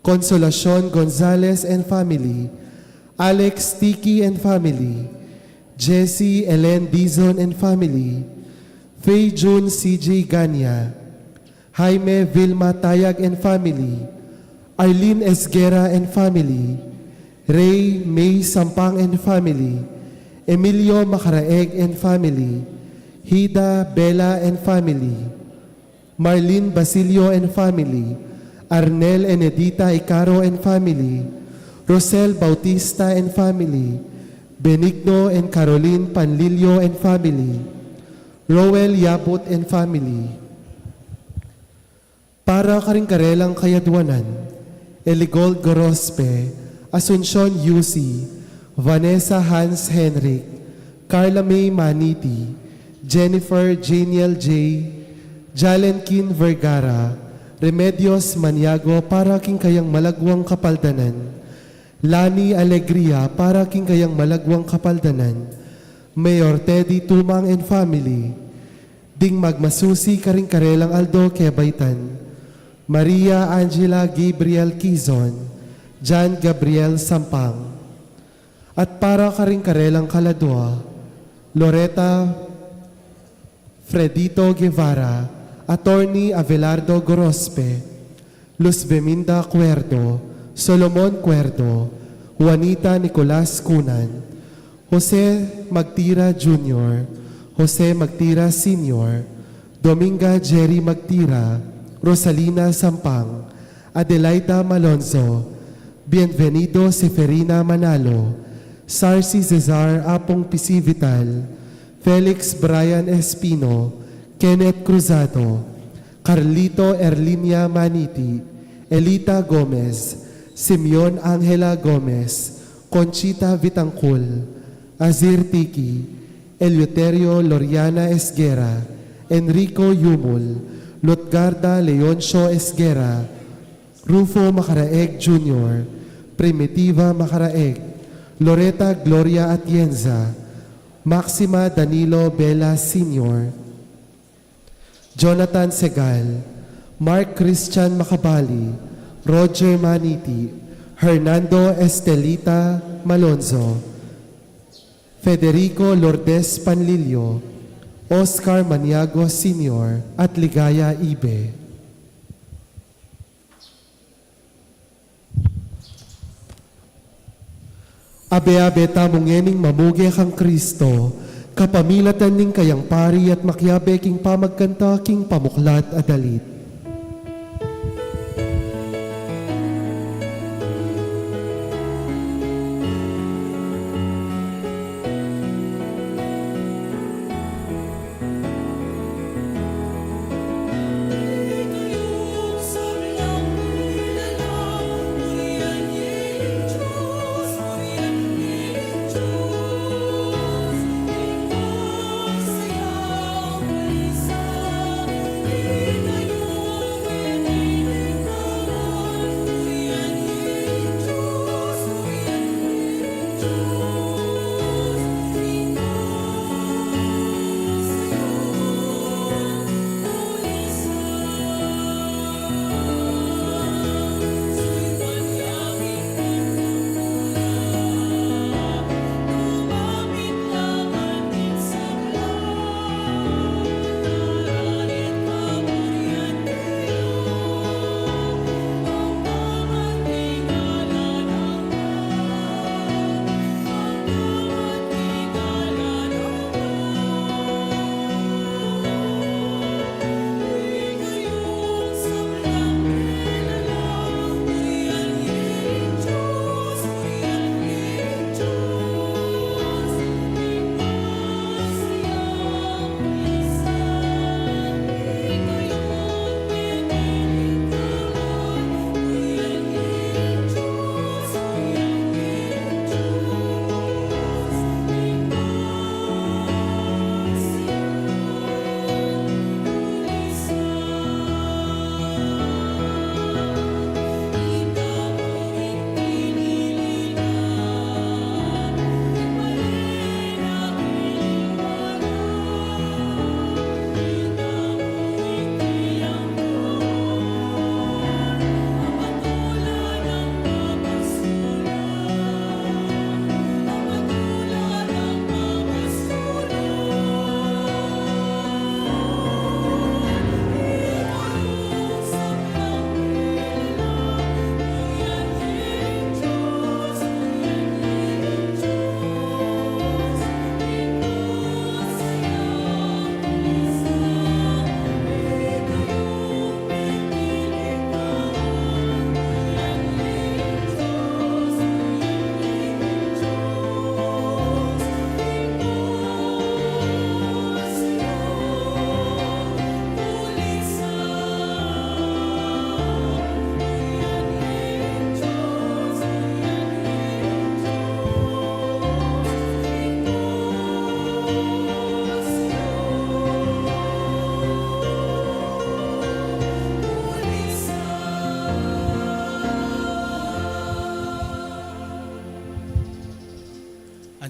Consolacion Gonzalez and family, Alex Tiki and family, Jessie Ellen Dizon and family, Faye June CJ Ganya, Jaime Vilma Tayag and family, Arlene Esguera and family, Ray May Sampang and family, Emilio Macaraeg and family, Hida Bella and family, Marlene Basilio and family, Arnel and Edita Icaro and family, Rosel Bautista and family, Benigno and Caroline Panlilio and family, Roel Yaput and family. Para karing-karelang kayadwanan, Eligold Gorospe, Asuncion Yusi, Vanessa Hans Henrik, Carla May Maniti, Jennifer Janiel J, Jalenkin Vergara, Remedios Maniago para king kayang malagwang kapaldanan, Lani Alegria para king kayang malagwang kapaldanan, Mayor Teddy Tumang and family, Ding Magmasusi karing-karelang Aldo Kebaytan, Maria Angela Gabriel Quizon, John Gabriel Sampang, at para karing-karelang kaladwa, Loretta Fredito Guevara, Attorney Abelardo Gorospe, Luz Beminda Cuerdo, Solomon Cuerdo, Juanita Nicolas Cunan, Jose Magtira Jr., Jose Magtira Sr., Dominga Jerry Magtira, Rosalina Sampang, Adelaida Malonzo, Bienvenido Seferina Manalo, Sarcy Cesar Apong Pisivital, Felix Brian Espino, Kenneth Cruzado, Carlito Erlinia Maniti, Elita Gomez, Simeon Angela Gomez, Conchita Vitangkul, Azir Tiki, Eleuterio Loriana Esguera, Enrico Yumul, Lutgarda Leoncio Esguera, Rufo Macaraeg Jr., Primitiva Macaraeg, Loretta Gloria Atienza, Maxima Danilo Bella Sr., Jonathan Segal, Mark Christian Macabali, Roger Maniti, Hernando Estelita Malonzo, Federico Lourdes Panlilio, Oscar Maniago Sr. at Ligaya Ibe. Abe-abe tamungening mamuge kang Kristo, kapamilatan ning kayang pari at makyabe king pamagkanta king pamuklat adalit.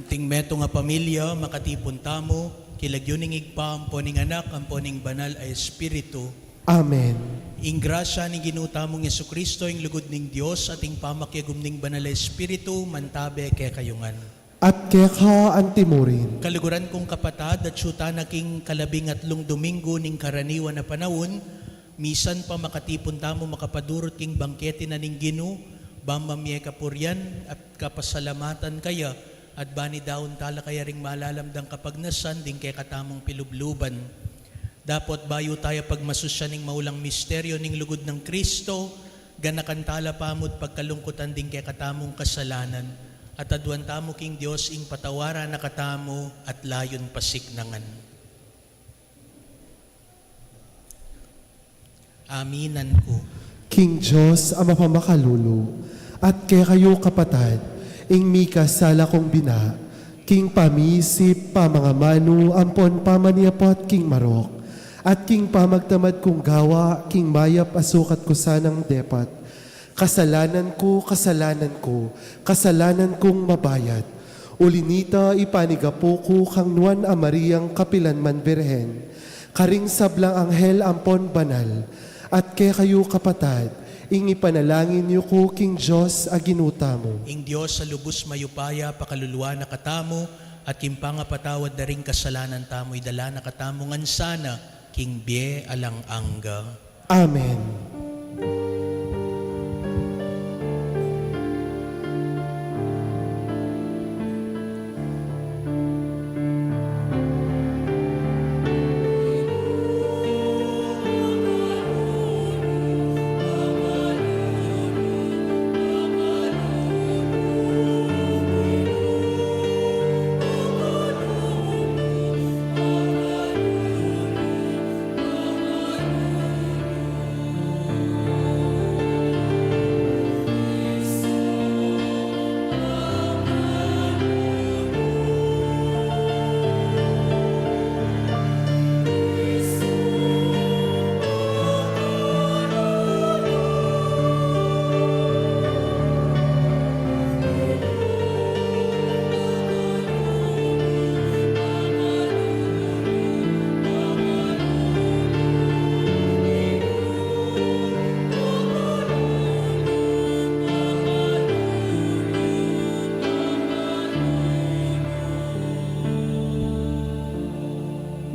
Anting meto nga pamilya, makatipon tamo, kilagyuning igpa, ang poning anak, ang poning banal ay Espiritu. Amen. Ing grasya ni ginutamong Yesukristo, ing lugod ning Dios, at ing pamakyagum ning banal ay Espiritu, mantabe kay kayungan. At keka antimurin. Kaluguran kong kapatad, at syuta na king 13 Domingo ning karaniwan na panahon, misan pa makatipon tamo makapadurot king bangkete na ning Ginoo, bambamye kapuryan at kapasalamatan kaya, at bani daon tala kaya ring malalamdang kapagnasan din kay katamong pilubluban. Dapat bayo tayo pagmasusya ning maulang misteryo ning lugod ng Kristo, ganakan tala pamod pagkalungkutan din kay katamong kasalanan, at adwan tamo king Dios ing patawara na katamo at layon pasignangan. Aminan ko. King Diyos, Ama pamakalulo, at kaya kayo kapatad, ing mika sala kong bina, king pamisip, pamangamanu, ampon pamaniapot, king marok, at king pamagtamad kong gawa, king mayap asukat ko sanang depat. Kasalanan ko, kasalanan kong mabayad. Ulinita ipanigapo ko kang nuan a Mariang kapilanman berhen. Karing sablang anghel ampon banal, at kaya kayo kapatad, ing ipanalangin niyo ko king Diyos aginuta mo. Ing Diyos sa lubos mayupaya, pakaluluwa na katamo, at kimpangapatawad na rin kasalanan tamo, idala na katamo ngan sana, king bie alang angga. Amen.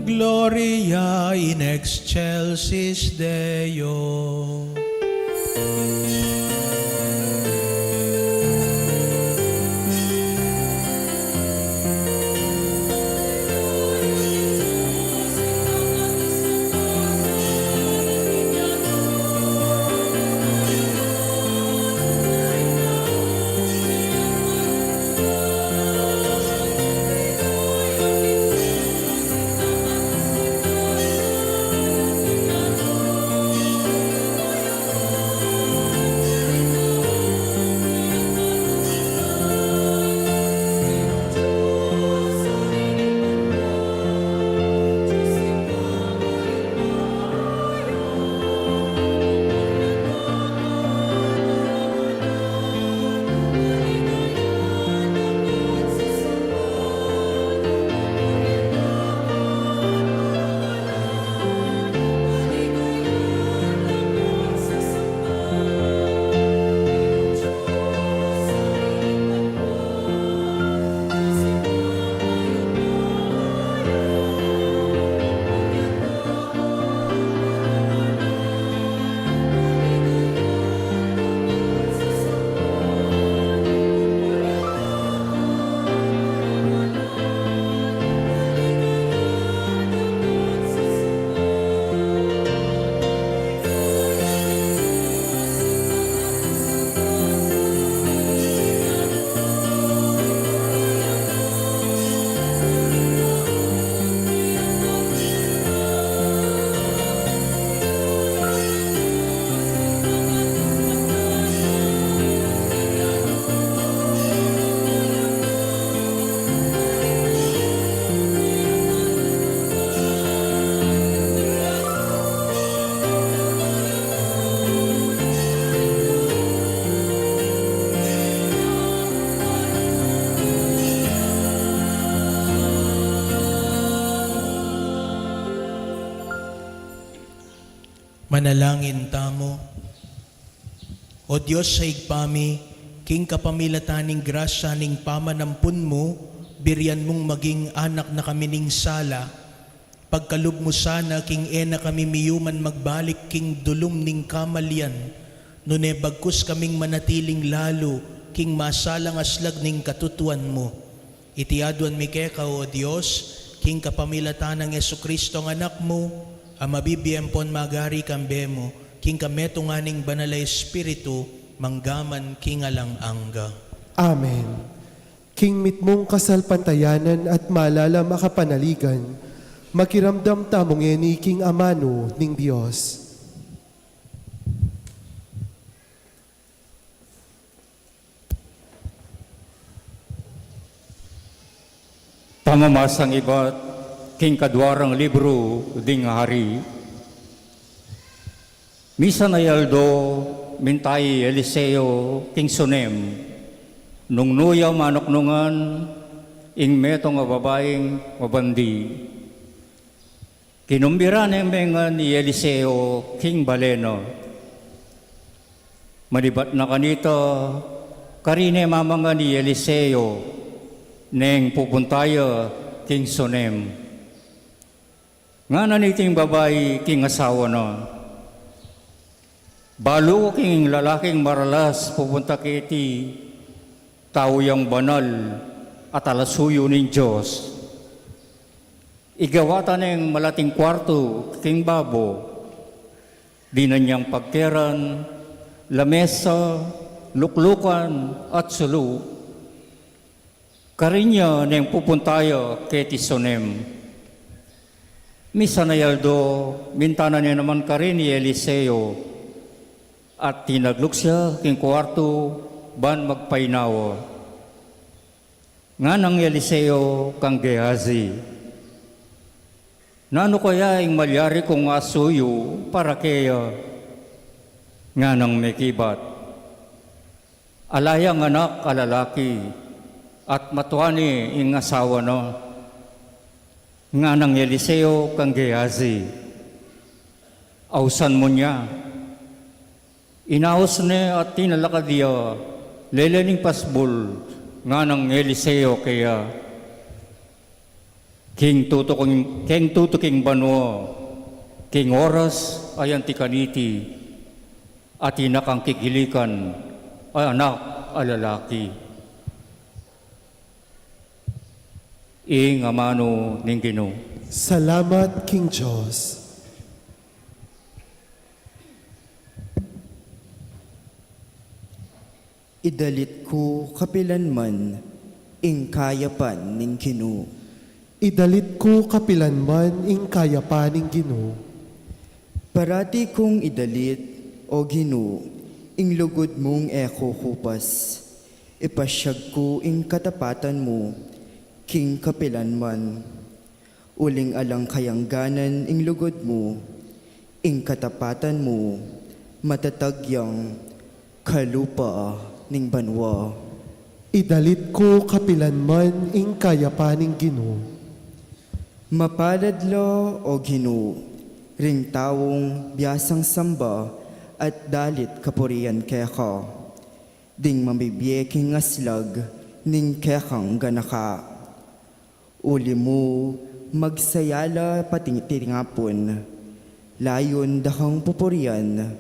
Gloria in excelsis Deo. Manalangin tamo. O Diyos sa igpami, king kapamilataning grasya ning pamanampun mo, biryan mong maging anak na kami ning sala. Pagkalub mo sana, king ena kami miyuman magbalik, king dulum ning kamalyan. Nune bagkus kaming manatiling lalo, king masalang aslag ning katutuan mo. Itiaduan mi keka, O Diyos, king kapamilatanang Jesucristo ng anak mo, ang mabibiyempon magari kambe mo, king kameto nga ning banalay espiritu, manggaman king alang angga. Amen. King mitmong kasalpantayanan at malala makapanaligan, makiramdam tamong eni king amano ning Dios. Pamamasang iba't king kadwarang libro ding hari. Misa na yaldo mintay Eliseo king sunem. Nung nuya manoknungan ing meto nga babaeng mabandi. Kinumbira na mengan ni Eliseo king baleno. Manibat na kanito karine mamanga ni Eliseo neng pupuntayo king sunem. Nga naniting babay king asawa no. Balo king lalaking maralas pupunta kiti tao yang banal at alasuyo ng Diyos. Igawata ng malating kwarto king babo. Di na niyang pagkeran, lamesa, luklukan at sulu. Karinya neng pupuntayo keti sonem. Misa na yaldo, mintana niya naman karin ni Eliseo. At tinaglok siya king kwarto, ban magpainawa. Nga nang Eliseo kang Gehazi. Nano kaya ing malyari kong asuyo para kaya nga nang mekibat. Alayang anak alalaki at matuani ing asawa no. Nga nang Eliseo kang Gehazi. Ausan mo niya. Inaos ni at tinalakadiya lelening pasbol nga nang Eliseo kaya king tutuking banwa king oras ayan ti kaniti at inakang kikilikan ay anak alalaki. Ing amano ning Ginoo. Salamat, King Diyos. Idalit ko kapilanman, ing kayapan ning Ginoo. Idalit ko kapilanman ing kayapaning Ginoo. Parati kong idalit, o Ginoo, ing lugod mong eko kupas. Ipasyag ko ing katapatan mo, king kapilanman. Uling alang kayangganan ing lugod mo, ing katapatan mo, matatagyang kalupa ning banwa. Idalit ko kapilanman ing kayapaning Ginoo. Mapalad lo, o Ginoo, ring tawong biyasang samba at dalit kapurian keka. Ding mamibiyeking aslag ning kekang ganaka. Uli mo magsayala patingtingapon, layon dakang pupurian,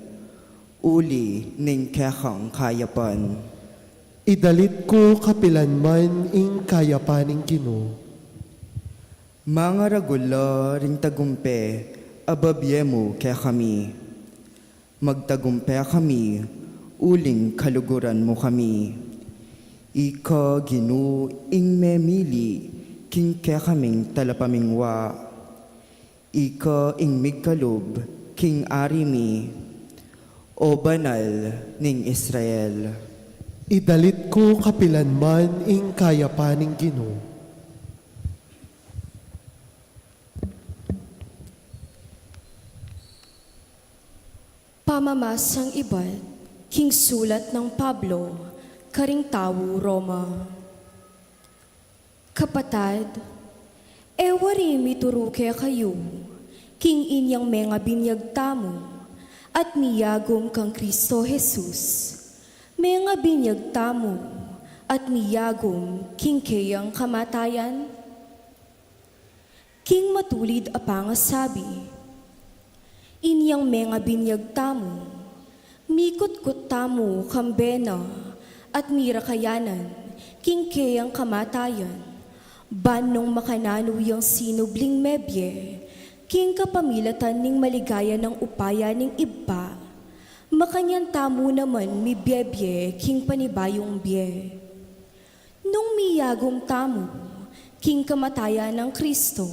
uli ning kekang kayapan. Idalit ko kapilanman ing kayapaning Ginoo. Mga ragula ring tagumpe, ababye mo kaya kami. Magtagumpe kami, uling kaluguran mo kami. Ika Ginoo ing memili, king kaya kaming talapamingwa. Ika ing migkalob, king arimi, o banal ning Israel. Idalit ko kapilanman ing kayapaning Ginoo. Pamamasang iba't king sulat ng Pablo, karing tawo Roma. Kapatad, ewari mituruke kayo, king inyang mga binyag tamo, at miyagom kang Kristo Jesus. May nga binyag tamo at miyagom king kayang kamatayan. King matulid apang sabi, inyang mga binyag tamo, mikot-kot tamo kambena at mirakayanan, king kayang kamatayan. Banong makanano yung sinubling mebye, king kapamilatan ning maligaya ng upaya ning iba, makanyan tamo naman mi biyebye, king panibayong biye. Nung miyagom tamo, king kamatayan ng Kristo,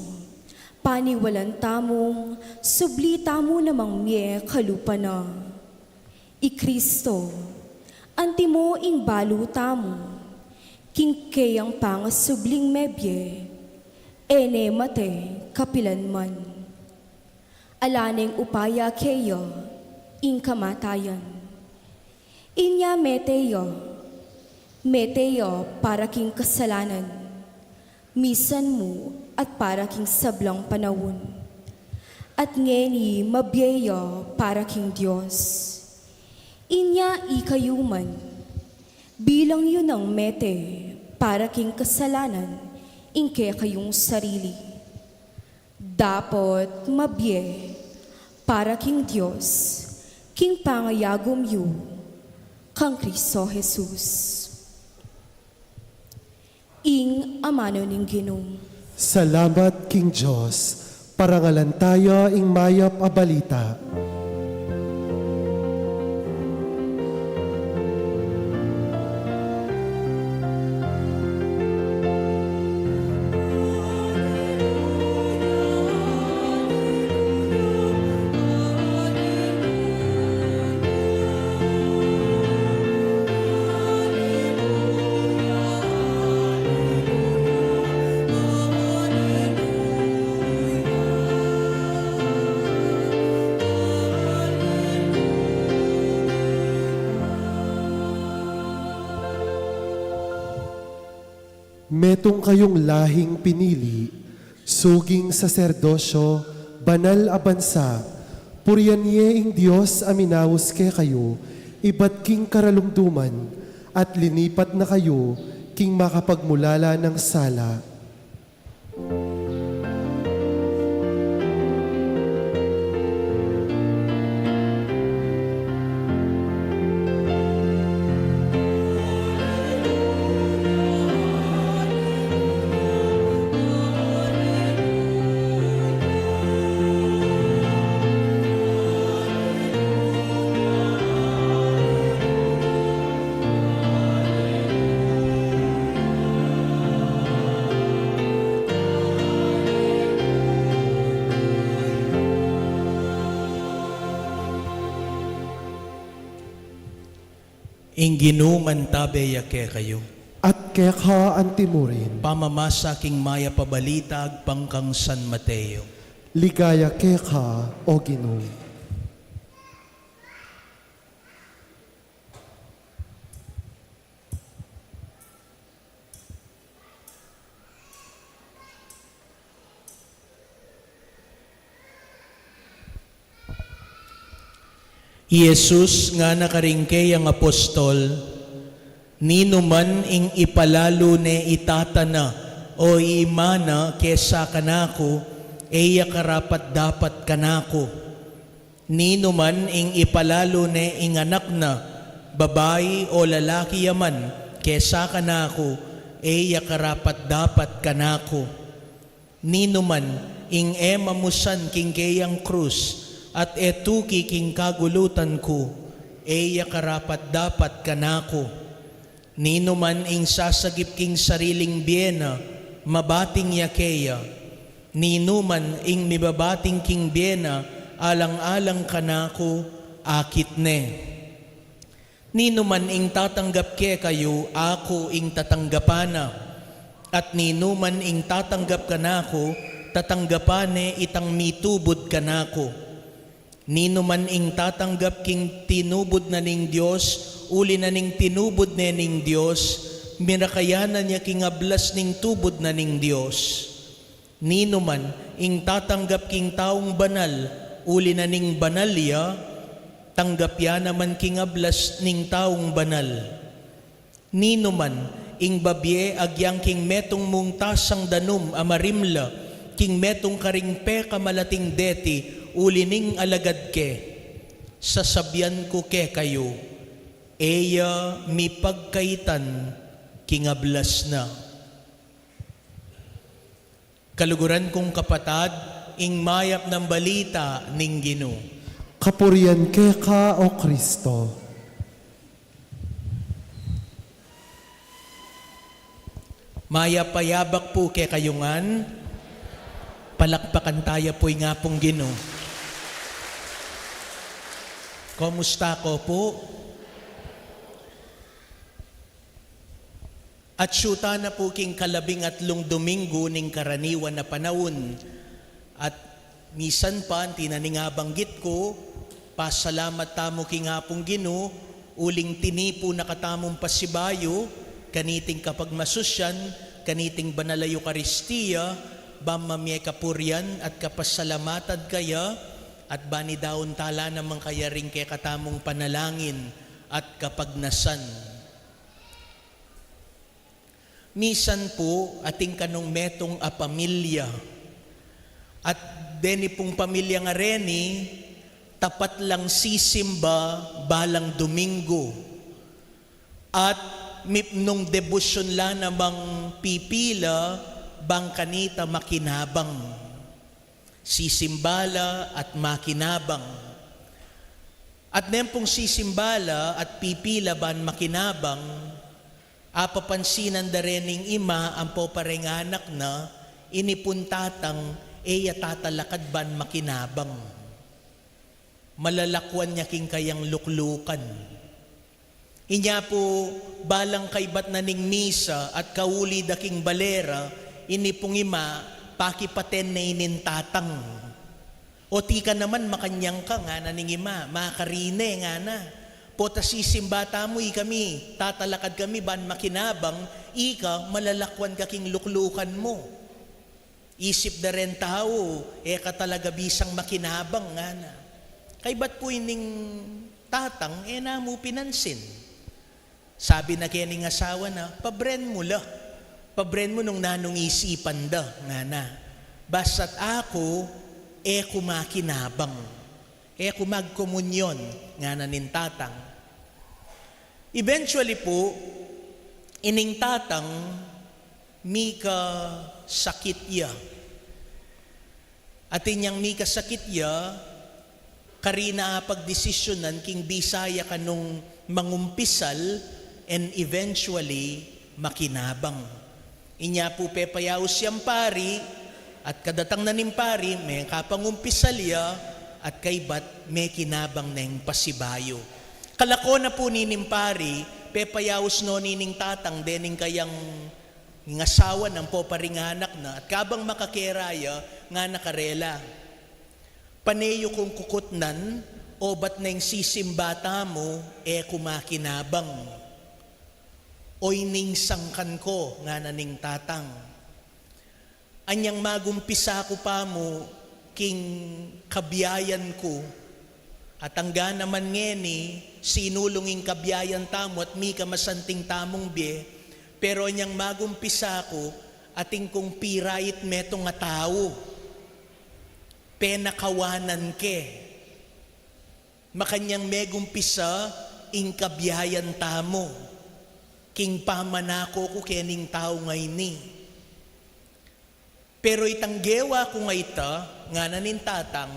paniwalan tamong, subli tamo namang miye kalupa na. I Kristo, antimo ing balu tamo, king kayang pangasubling mebye, ene mate kapilan man. Alaneng upaya keyo, ing kamatayan. Inya meteyo para king kasalanan, misan mo at para king sablang panahon. At ngeni mabyeyo para king Diyos. Inya ikayuman, bilang yun ang mete para king kasalanan, ingke kayong sarili. Dapat mabye para king Diyos, king pangayagom yu, kang Kristo Jesus. Ing amano ning Ginoo. Salamat King Diyos, parangalan tayo ing mayap a balita. Metong kayong lahing pinili, suging saserdosyo, banal a bansa, puryanye ing Diyos aminawas ke kayo, iba't king karalumduman, at linipat na kayo, king makapagmulala ng sala. Ing ginuman tabeya ke kayo. At kekha ang timurin, Pamamasa king maya pabalitag pangkang San Mateo. ligaya kekha o Ginoo. Jesus nga nakaringkay ang apostol, nino man ing ipalalo ne itatana o iimana kesa kanako, eya karapat dapat kanako. Nino man ing ipalalo ne ing anak na, babae o lalaki yaman, kesa kanako, eya karapat dapat kanako. Nino man ing emamusan king kayang krus, at etuki king kagulutan ko, eya karapat dapat kanako. Nino man ing sasagip king sariling biyena, mabating yakeya. Nino man ing mibabating king biyena, alang-alang kanako, akit ne. Nino man ing tatanggap ke kayo, ako ing tatanggapana. At nino man ing tatanggap kanako, tatanggapane itang mitubod kanako. Nino man ing tatanggap king tinubod na ning Diyos, uli na ning tinubod na ning Diyos, minakayanan niya king ablas ning tubod na ning Diyos. Nino man ing tatanggap king taong banal, uli na ning banalya, Tanggap ya naman king ablas ning taong banal. Nino man, ing babye agyang king metong mong tasang danum amarimla, king metong karingpe kamalating deti, ulining alagad ke. Sasabyan ko ke kayo, eya mi pagkaitan, king ablas na. Kaluguran kong kapatad, ing mayap ng balita ning Ginoo. Kapurian ke ka, O Kristo. Mayapayabak po ke kayungan, palakpakan tayo po'y nga pong Ginoo. Kumusta ko po? At syuta na po king 13 Domingo ning karaniwan na panahon. At misan pa, tinaningabanggit ko, pasalamat tamo king hapong Ginoo, uling tinipo na katamong pasibayo, kaniting kapag masusyan, kaniting banal a Eucharistia, bamamye kapuryan at kapasalamatan kaya, at bani daon tala namang kaya rin kay katamong panalangin at kapagnasan. Misan po ating kanong metong a pamilya, at deni pong pamilya nga reni, tapat lang sisimba balang Domingo. At nung debosyon la namang pipila, bang kanita makinabang. Sisimbala at makinabang. At nempong sisimbala at pipila ban makinabang, apapansinan da rening ima ang popareng anak na, inipuntatang eya tatalakad ban makinabang. Malalakwan niya king kayang luklukan. Inya po balang kaybat na ning misa at kauli da king balera, inipong ima pakipaten na inintatang. O tika naman makanyang ka nga na ning ima, makarine nga na. Pota sisimbata mo kami, tatalakad kami ban makinabang, ika malalakwan ka king luklukan mo. Isip da rin tao, ka talaga bisang makinabang nga na. Kay ba't po ining tatang, na mo pinansin. Sabi na kaya ning asawa na, pabren mo la. Pabren mo nung nanong isipan da, nga na. Basta't ako, kumakinabang. Kumagkomunyon, nga na nin tatang. Eventually po, ining tatang, mika sakit ya. At inyang mika sakit ya, karina pagdesisyonan king Bisaya kanong mangumpisal and eventually makinabang. Inya po pepayaw siyang pari at kadatang na ning pari may kapangumpisal ya at kaybat may kinabang na yung pasibayo. Kalako na po nining pari, pepayaos no nining tatang dening kayang ngasawa ng poparing anak na at kabang makakeraya nga nakarela. Paneyo kong kukutnan, o ba't na yung sisimbata mo, kumakinabang. Oy ning sangkan ko, nga na ning tatang. Anyang magumpisa ko pa mo, king kabiyayan ko, at angga naman ngeni, sinulunging kabiyayan tamo at mi kamasanting tamong bie, pero anyang magumpisa ko, ating kong pirayit metong nga tao, penakawanan ke. Makanyang megumpisa, ing kabiyayan tamo, king pamanako ko kening tao ngay ni. Pero itanggewa ko nga ita, nga nanin tatang,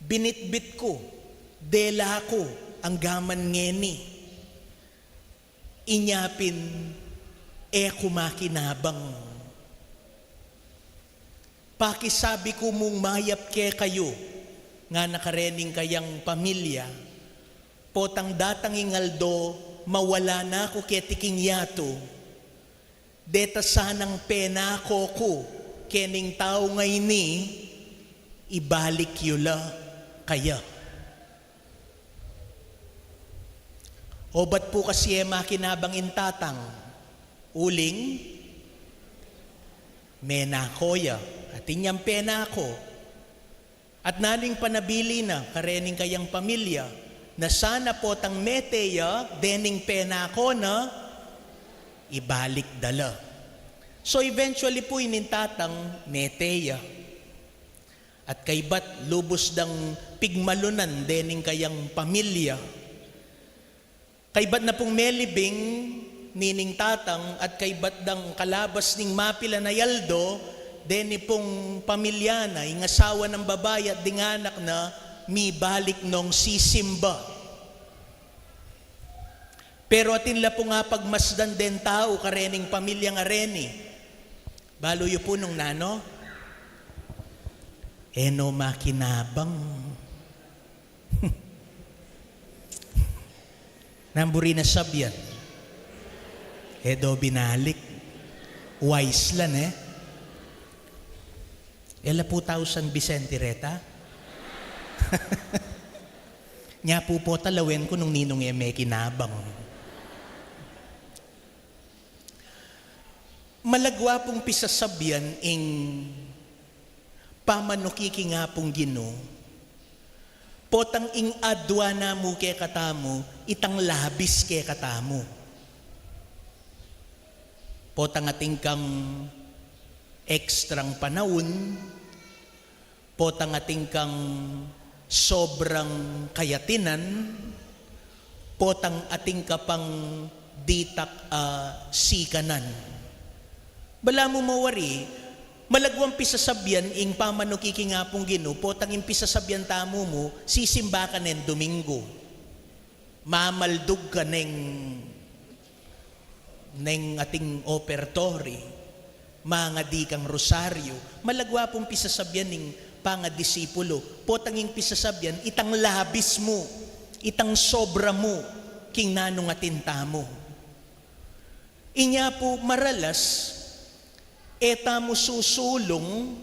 binitbit ko, dela ko, ang gaman ngeni. Inyapin, kumakinabang. Pakisabi ko mong mayap ke kayo, nga nakarening kayang pamilya, potang datang ingaldo, mawala na ako ketiking yato, deta sanang pena ko kening tao ngay ni, ibalik yula kaya. O ba't po kasi makinabang intatang, uling, menakoya, at inyang pena ko, At naning panabili na, karening kayang pamilya, na sana po tang meteya, dening pena ko na, ibalik dala. So eventually po inintatang meteya. At kaybat lubos dang pigmalunan, dening kayang pamilya. Kaybat na pong melibing, nining tatang, at kaybat dang kalabas ning mapila na yaldo, deni pong pamilya na, yung asawa ng babae at dinganak na, mi balik nung sisimba. Pero atin la po nga pagmasdan den tao, karening pamilya nga reni. Balo yu po nung nano, eno makinabang. Namburi na sabyan. Edo binalik. Wise lan Ela po 1,000 Vicente Reta. Nya po talawen ko nung ninong may kinabang. Malagwa pong pisasabyan ing pamanukiki nga pong Ginoo. Potang ing adwa na mo ke katamo, itang labis ke katamo. Potang ating kang ekstrang panahon, potang ating kang sobrang kayatinan, potang ating kapang ditak sikanan. Bala mo mawari, malagwang pisasabyan ing pamanukiki nga pong Ginoo, potang ing pisasabyan tamo mo, sisimba ka nen Domingo. Mamaldug ka neng ating operatory. Mga di kang rosaryo, malagwa pong pisasabyan ng pangadisipulo. Potanging pisasabyan, itang labis mo, itang sobra mo, king nanong atinta mo. Inya po maralas, eta mo susulong,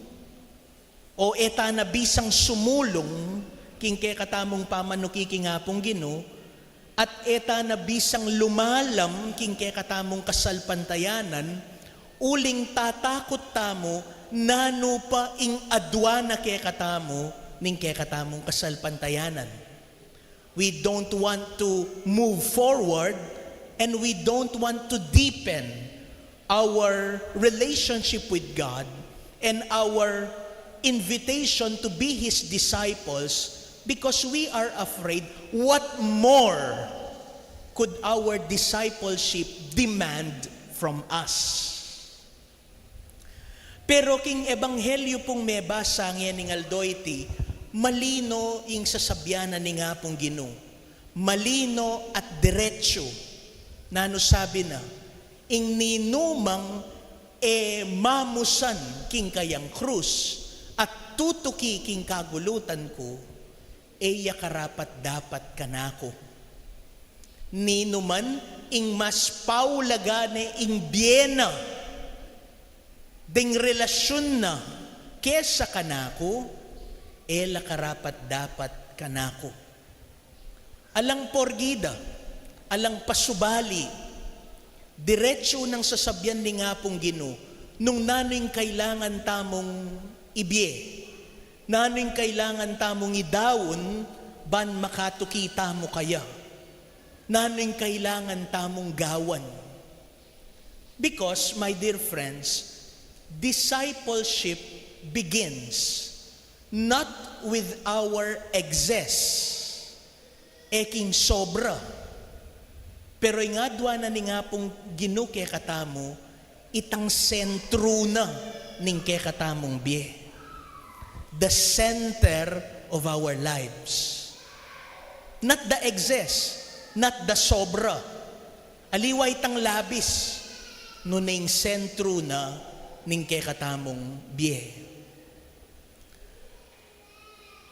o eta na bisang sumulong, king kekatamong pamanukiki nga pong Ginoo, at eta na bisang lumalam, king kekatamong kasalpantayanan, uling tatakot tamo, nano pa ing adwa na kekatamo, ning kekatamong kasalpantayanan. We don't want to move forward and we don't want to deepen our relationship with God and our invitation to be His disciples because we are afraid what more could our discipleship demand from us. Pero king ebanghelyo pong mebasa ng aldoyti, malino ing sasabyanan ni nga pong Ginoo. Malino at diretso. Nano sabi na, ing ninumang mamusan king kayang krus at tutuki king kagulutan ko, eya karapat dapat kanako. Ninuman ing mas paulagane ing biyena, ding relasyon na kesa kanako, ela karapat dapat kanako. Alang porgida, alang pasubali, diretso ng sasabyan ni nga pong Ginoo, nung naning kailangan tamong ibye, naning kailangan tamong idawon, ban makatukita mo kaya, naning kailangan tamong gawan. Because, my dear friends, discipleship begins not with our excess, eking sobra. Pero nga dwa na ni nga pong Ginoo ke katamo, itang sentro na ning ke katamong biye. The center of our lives. Not the excess, not the sobra. Aliwa itang labis, no ning sentro na ning kekatamong biye.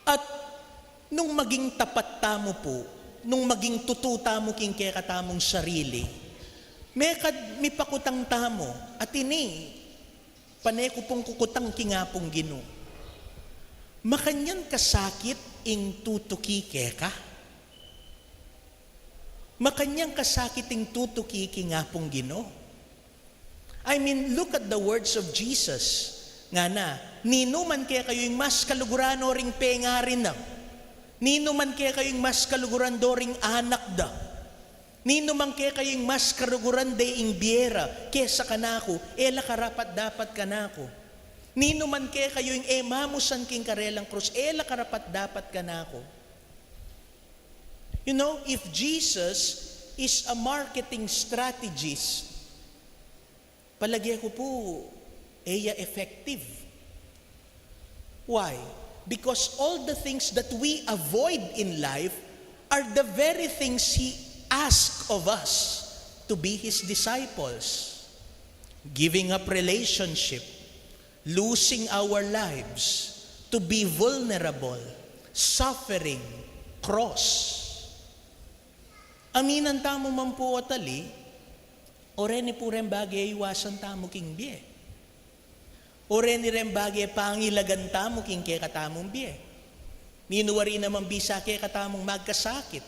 At nung maging tapat tamo po, nung maging tututa mo king kekatamong sarili, may pakutang tamo, at ini, paneko pong kukutang kingapong Ginoo. Makanyan kasakit ing tutuki keka? Makanyang kasakit ing tutuki kingapong Ginoo? I mean, look at the words of Jesus. nga na, nino man kaya kayo yung mas kaluguran o ring pengarin na. Nino man kaya kayo yung mas kaluguran do ring anak da. Nino man kaya kayo yung mas kaluguran de ing biera kesa kanako, ela karapat dapat kanako. Nino man kaya kayo yung mamusan king karelang krus, ela karapat dapat kanako. You know, if Jesus is a marketing strategist, palagay ko po, effective. Why? Because all the things that we avoid in life are the very things He asks of us to be His disciples. Giving up relationship, losing our lives, to be vulnerable, suffering, cross. Aminan tamo man po atali, oreni po rin bagay iwasan tamo king biye. Oreni rin bagay pangilagan tamo king kaya katamong biye. Ninuwari naman bisa kaya katamong magkasakit.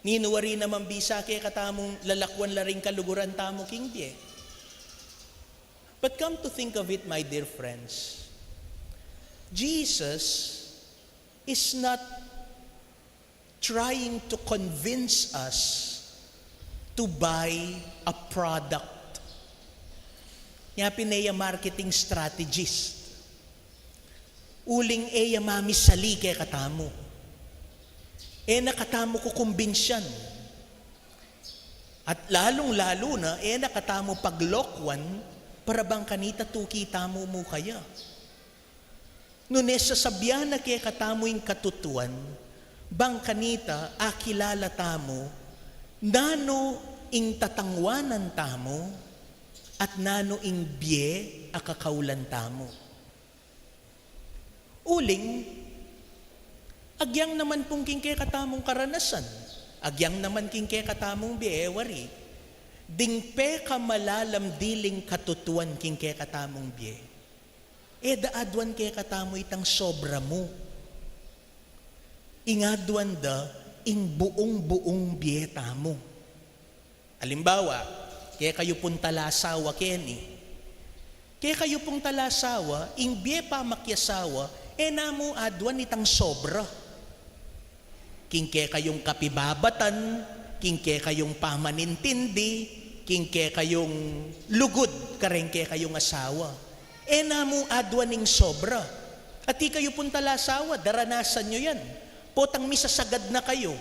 Ninuwari naman bisa kaya katamong lalakwan laring kaluguran tamo king biye. But come to think of it, my dear friends, Jesus is not trying to convince us to buy a product. Nga pineya marketing strategist. Uling mami sali kay katamo. Nakatamo ko kumbinsyan. At lalong-lalo na, nakatamo paglokwan, para bang kanita tuki tamo mo kaya. Nunes sasabyan na kay katamo yung katutuan, bang kanita akilala tamo, nano ing tatangwanan tamo, at nano ing biye akakaulan tamo. Uling, agyang naman pong kingke katamong karanasan, agyang naman kingke katamong biewari, dingpe ka malalam diling katutuan kingke katamong biye. Daadwan kaya katamo itang sobra mo. Ingadwan da ing buong biye tamo. Halimbawa, kaya kayo pong talasawa, Kenny. Kaya kayo pong talasawa, ing biye pa makyasawa, namo adwan itang sobra. King kaya kayong kapibabatan, king kaya kayong pamanintindi, king kaya kayong lugod, kareng kaya kayong asawa. Namo adwan ing sobra. At di kayo pong talasawa, daranasan nyo yan. Potang misasagad na kayo.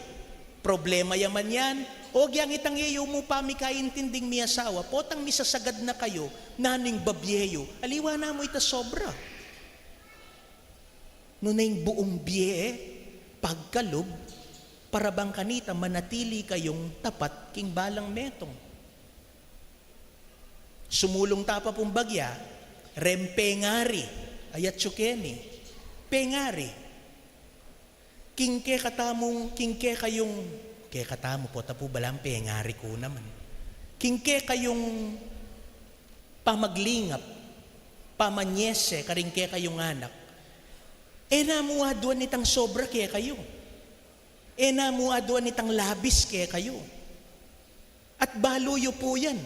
Problema yaman yan, o gyang itang yeyo mo pa mikaintinding mi asawa, potang misasagad na kayo, naning babyeyo, aliwa na mo ita sobra. Nunay buong biye, pagkalob, para bang kanita manatili kayong tapat king balang metong. Sumulong tapa pong bagya, rempengari, ayat tsukeni, pengari. Kingke kayong, kaya katamo po, tapo balang pengari ko naman. Kingke kayong pamaglingap, pamanyese, karingke kayong anak. Namuadwan itang sobra kaya kayo. Namuadwan itang labis kaya kayo. At baluyo po yan.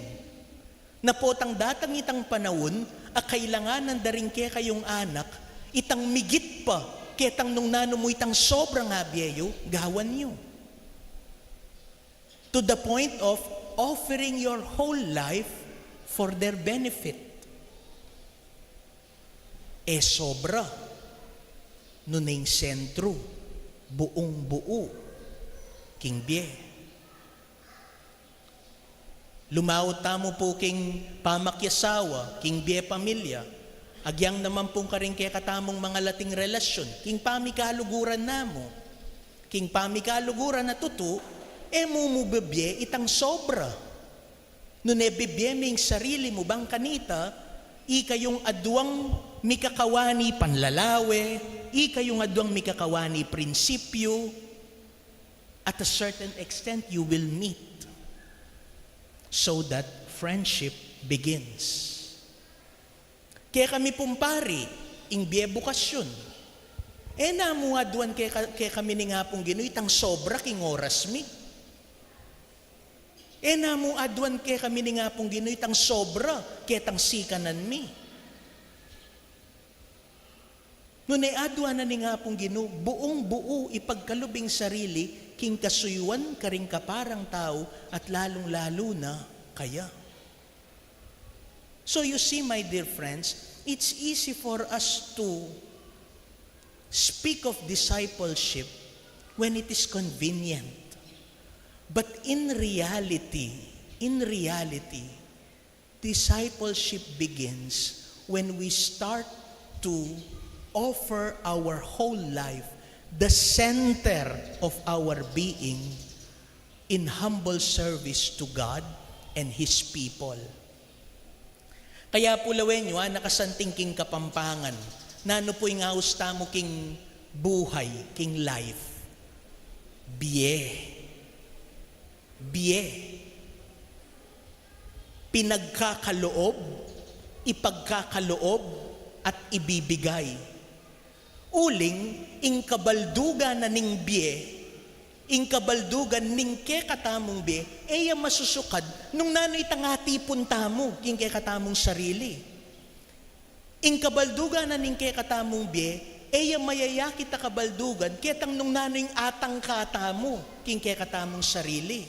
Na potang datang itang panahon, kailanganan daring kaya kayong anak, itang migit pa, ketang nung nano mo itang sobrang abyeyo, gawan nyo. To the point of offering your whole life for their benefit. Sobra. Nuning sentro, buong buo, king biye. Lumaot tamo po king pamakyasawa, king biye pamilya, agyang naman pong karing kaya katamong mga lating relasyon, king pamikaluguran namo, king pamikaluguran na tuto, mumubibye itang sobra. Nunebibye ming sarili mo bang kanita, ikayong adwang mikakawani panlalawe, ikayong adwang mikakawani prinsipyo, at a certain extent you will meet so that friendship begins. Kaya kami pumpari, ing biye bukasyon. Namuadwan kaya kami ni nga pong ginoy, itang sobra king oras mi. Namuadwan kaya kami ni nga pong ginoy, itang sobra kaya tang sikanan mi. Ngunit adwa na ni nga pong Ginoo, buong buo ipagkalubing sarili, king kasuyuan karing kaparang tao, at lalong-lalo na kaya. So you see, my dear friends, it's easy for us to speak of discipleship when it is convenient. But in reality, discipleship begins when we start to offer our whole life, the center of our being, in humble service to God and His people. Kaya pulawen nyo, nakasanting king kapampangan, na ano po yung austa mo king buhay, king life. Biye. Pinagkakaloob, ipagkakaloob, at ibibigay. Uling, ing kabaldugan na ning biye, ing kabaldugan ning ke katamong biye, eya masusukad nung nano'y tangati punta mo, king ke katamong sarili. Ing kabaldugan na ning ke katamong biye, eya mayaya kita kabaldugan, ketang nung nano'y atang kata mo, king ke katamong sarili.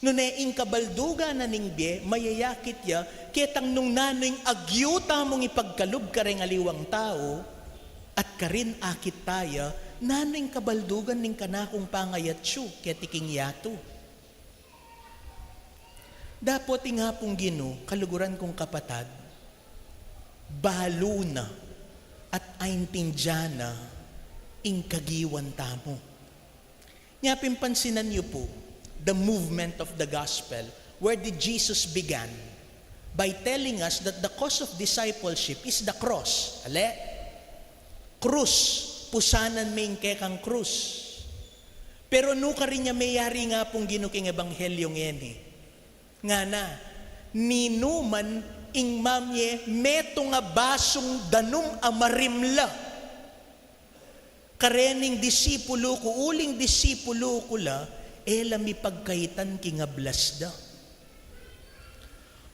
Nune ing kabaldugan na ning biye, mayayakit ya, ketang nung nano'y agyuta mong ipagkalub ka rin aliwang tao, at karin akit taya, nano'y kabaldugan ning kanakong pangayatsyo, ketiking yato. Dapat nga pong Ginoo, kaluguran kong kapatad, balo na at aintindyana ing kagiwan tamo. Nga pimpansinan niyo po, the movement of the gospel, where did Jesus began? By telling us that the cause of discipleship is the cross. Ale? Krus, pusanan may kekang krus. Pero nuka rin niya mayari nga pong ginuking ebanghelyong eni. Nga na, ninuman ing mamye meto nga basong danum amarimla. Karening disipulo ko, uling disipulo ko la, elam ipagkaitan kingablas da.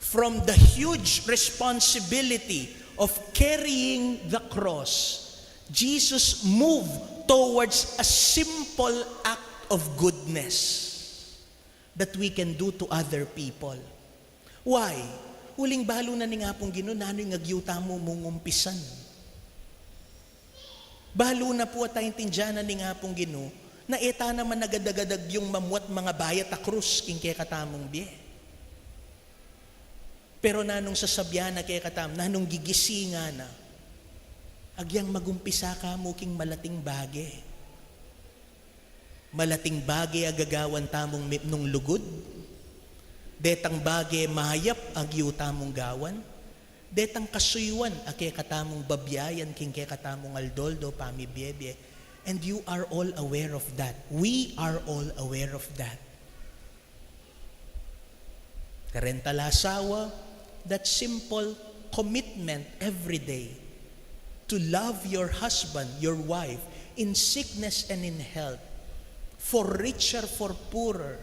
From the huge responsibility of carrying the cross, Jesus moved towards a simple act of goodness that we can do to other people. Why? Uling balo na ni nga pong Ginoo, nano'y ngagyuta mo mungumpisan. Balo na po at tayong na ni nga pong Ginoo, na eta naman nagadagadag yung mamuat mga bayat a krus king kaya katamong biye. Pero nanong sasabyan na kaya katam, nanong gigisinga na, agyang magumpisa ka mo king malating bagay. Malating bagay agagawan tamong nung lugod. Detang bagay mahayap agyu tamong gawan. Detang kasuywan ake katamong babyayan king ke katamong aldoldo pamibiyebye. And you are all aware of that. We are all aware of that. Karentalasawa, that simple commitment every day to love your husband, your wife, in sickness and in health, for richer, for poorer,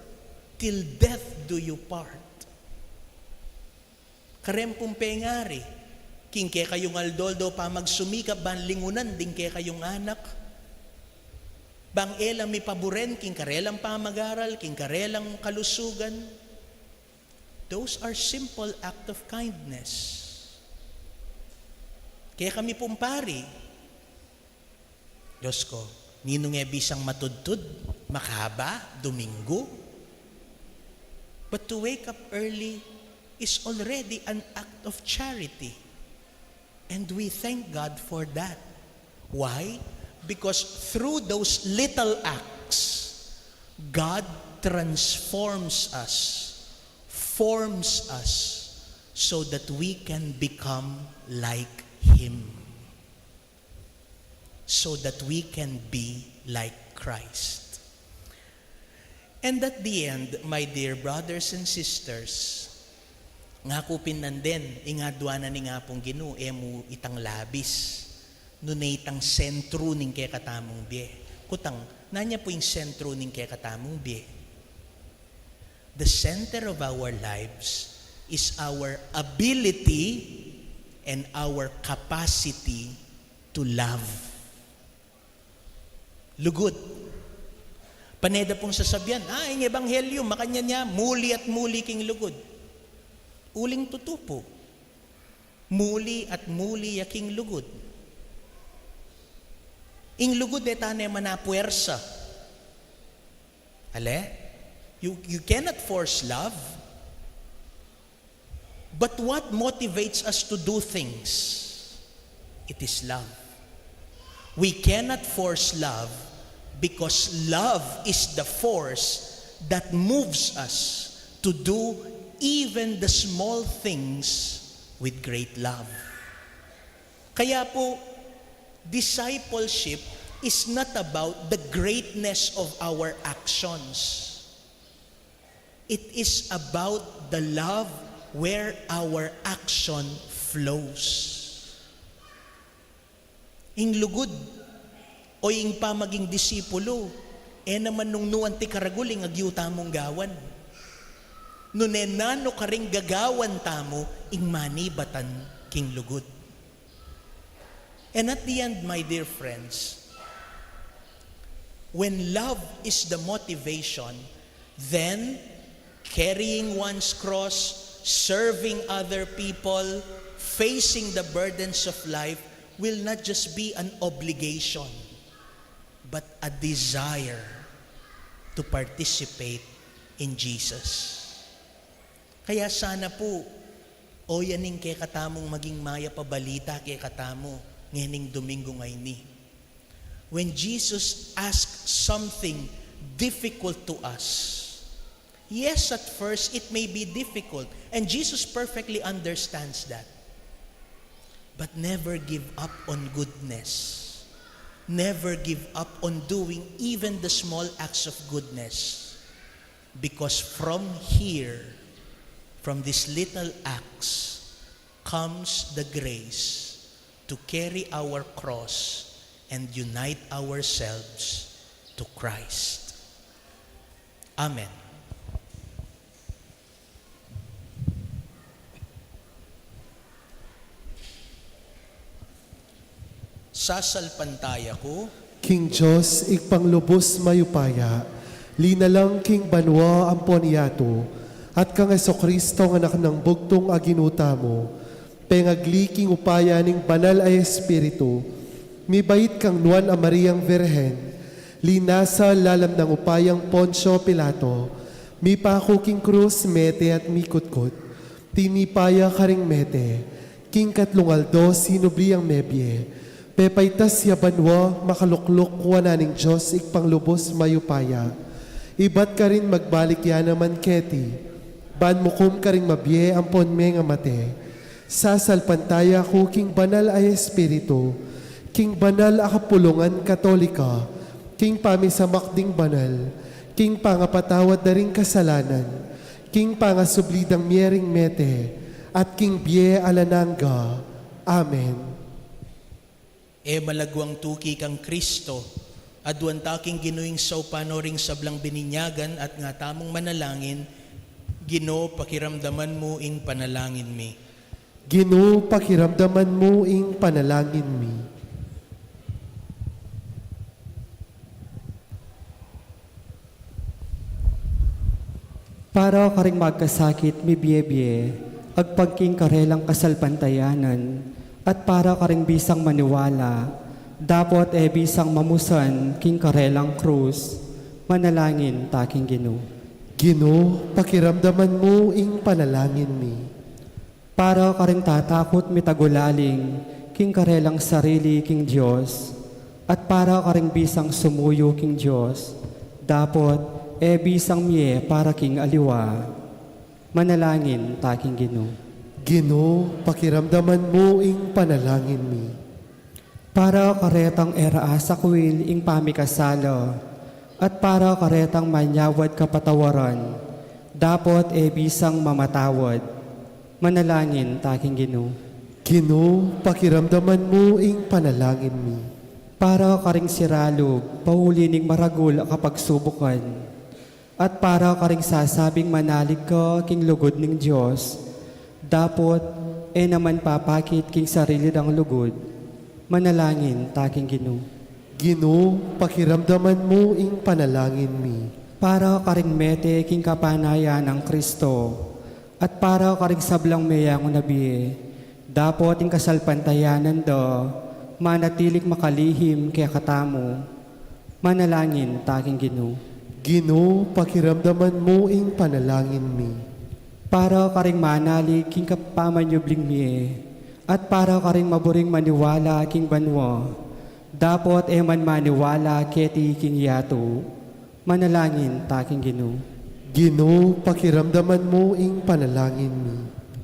till death do you part. Karempong pengari, king ke kayong aldoldo pa magsumikap, banlingunan, ding ke kayong anak, bang elang mi paboren, king karelang pamagaral, king karelang kalusugan. Those are simple act of kindness. Kaya kami pumpari, Diyos ko, ninong bisang matudtud, makahaba, Domingo. But to wake up early is already an act of charity. And we thank God for that. Why? Because through those little acts, God transforms us, forms us, so that we can become like Him, so that we can be like Christ. And at the end, my dear brothers and sisters, nga kupin nanden, ingadwa na ni nga pong Ginoo, emu itang labis, nunay itang sentro ning kaya katamong biye. Kutang, nanya po yung sentro ning kaya katamong biye. The center of our lives is our ability and our capacity to love. Lugod. Paneda pong sasabihan, ang ebanghelyo, makanya niya, muli at muli king lugod. Uling tutupo. Muli at muli yaking lugod. Ing lugod etane manapuwersa. Ale? You cannot force love. But what motivates us to do things? It is love. We cannot force love because love is the force that moves us to do even the small things with great love. Kaya po, discipleship is not about the greatness of our actions. It is about the love where our action flows. Ing lugod o ing pamaging disipulo, naman nung nuwan ti karaguling agyuta mong gawan. Nunenano ka ring gagawan tamo, ing manibatan king lugod. And at the end, my dear friends, when love is the motivation, then carrying one's cross, serving other people, facing the burdens of life will not just be an obligation, but a desire to participate in Jesus. Kaya sana po, o yaning kay katamong maging maya pabalita kay katamo, ngening Domingo ngayni. When Jesus asks something difficult to us, yes, at first it may be difficult, and Jesus perfectly understands that. But never give up on goodness. Never give up on doing even the small acts of goodness. Because from here, from these little acts, comes the grace to carry our cross and unite ourselves to Christ. Amen. Sasalpantaya ko, King Diyos, igpanglubos mayupaya, linalang King Banwa ang poniato, at kang Kristo ng anak ng bugtong aginuta mo, pengagliking upaya ning banal ay Espiritu, mibait kang nuan a Mariang Virhen, linasa lalam ng upayang Poncio Pilato, mipako king krus mete at mikutkot, tinipaya karing mete, king katlungaldo sinubliang mebye, pepaitas ya banwa makaluklok wananing Diyos ikpanglubos mayupaya. Ibat ka rin magbalik yan naman keti. Ban mukum ka rin mabye ang ponme nga mate. Sasalpantaya ko king banal ay Espiritu. King banal akapulungan katolika. King pamisamakding banal. King pangapatawad na ring kasalanan. King pangasublidang miering mete. At king bye alananga. Amen. Malagwang tuki kang Kristo, adwan taking ginuing saw panoring sablang bininyagan at nga tamong manalangin, Ginoo pakiramdaman mo ing panalangin mi. Ginoo pakiramdaman mo ing panalangin mi. Para karing magkasakit mi biye-biye, agpagking karelang kasalpantayanan, at para karing bisang maniwala, dapat bisang mamusan king karelang krus, manalangin taking Ginoo. Ginoo, pakiramdaman mo ing panalangin mi. Para karing tatakot mitagulaling, king karelang sarili king Diyos, at para karing bisang sumuyo king Diyos, dapat bisang miye para king aliwa, manalangin taking Ginoo. Ginoo, pakiramdaman mo ing panalangin mi. Para karetang eraasa kwil ing pamikasalo, at para karetang manyawad kapatawaran, dapat bisang mamatawad, manalangin taking Ginoo. Ginoo, pakiramdaman mo ing panalangin mi. Para karing siralog, paulining maragul kapag subukan, at para karing sasabing manalig ka king lugod ng Diyos, dapat naman papakit king sarili ng lugod, Manalangin, taking Ginoo. Ginoo, pakiramdaman mo ing panalangin mi. Para karing mete king kapanaya ng Kristo, at para karing sablang meyang nabiye, dapot ing kasalpantayanan do, manatilik makalihim kaya katamo. Manalangin, taking Ginoo. Ginoo, pakiramdaman mo ing panalangin mi. Para karing manalig king kapamanyubling miye, at para karing maburing maniwala king banwa, dapot man maniwala keti king yato. Manalangin, taking Ginoo. Ginoo, pakiramdaman mo ing panalangin mi.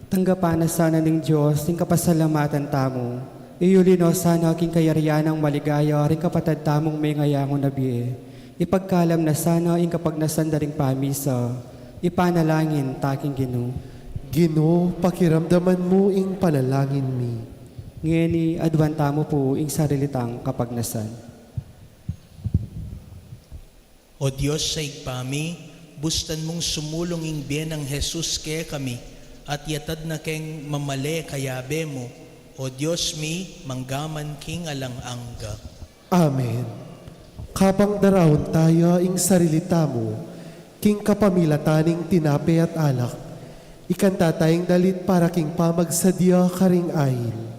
Tanggapan na sana ng Diyos ing kapasalamatan tamo. Iyulino sana king kayarian ng maligaya ring kapatad tamong may ngayangon nabiye. Ipagkalam na sana ing kapag nasandaring pamisa. Ipanalangin, taking Ginoo. Ginoo, pakiramdaman mo ing panalangin mi. Ngeni adwanta mo po ing sarilitang kapagnasan. O Diyos sa igpami, bustan mong sumulong ing bien ng Jesus kaya kami, at yatad na keng mamale kayabe mo. O Diyos mi, manggaman king alang angga. Amen. Kapang darawon tayo ing sarilita mo, king kapamilataning tinape at alak, ikanta tayong dalit para king pamagsadya karing ayin.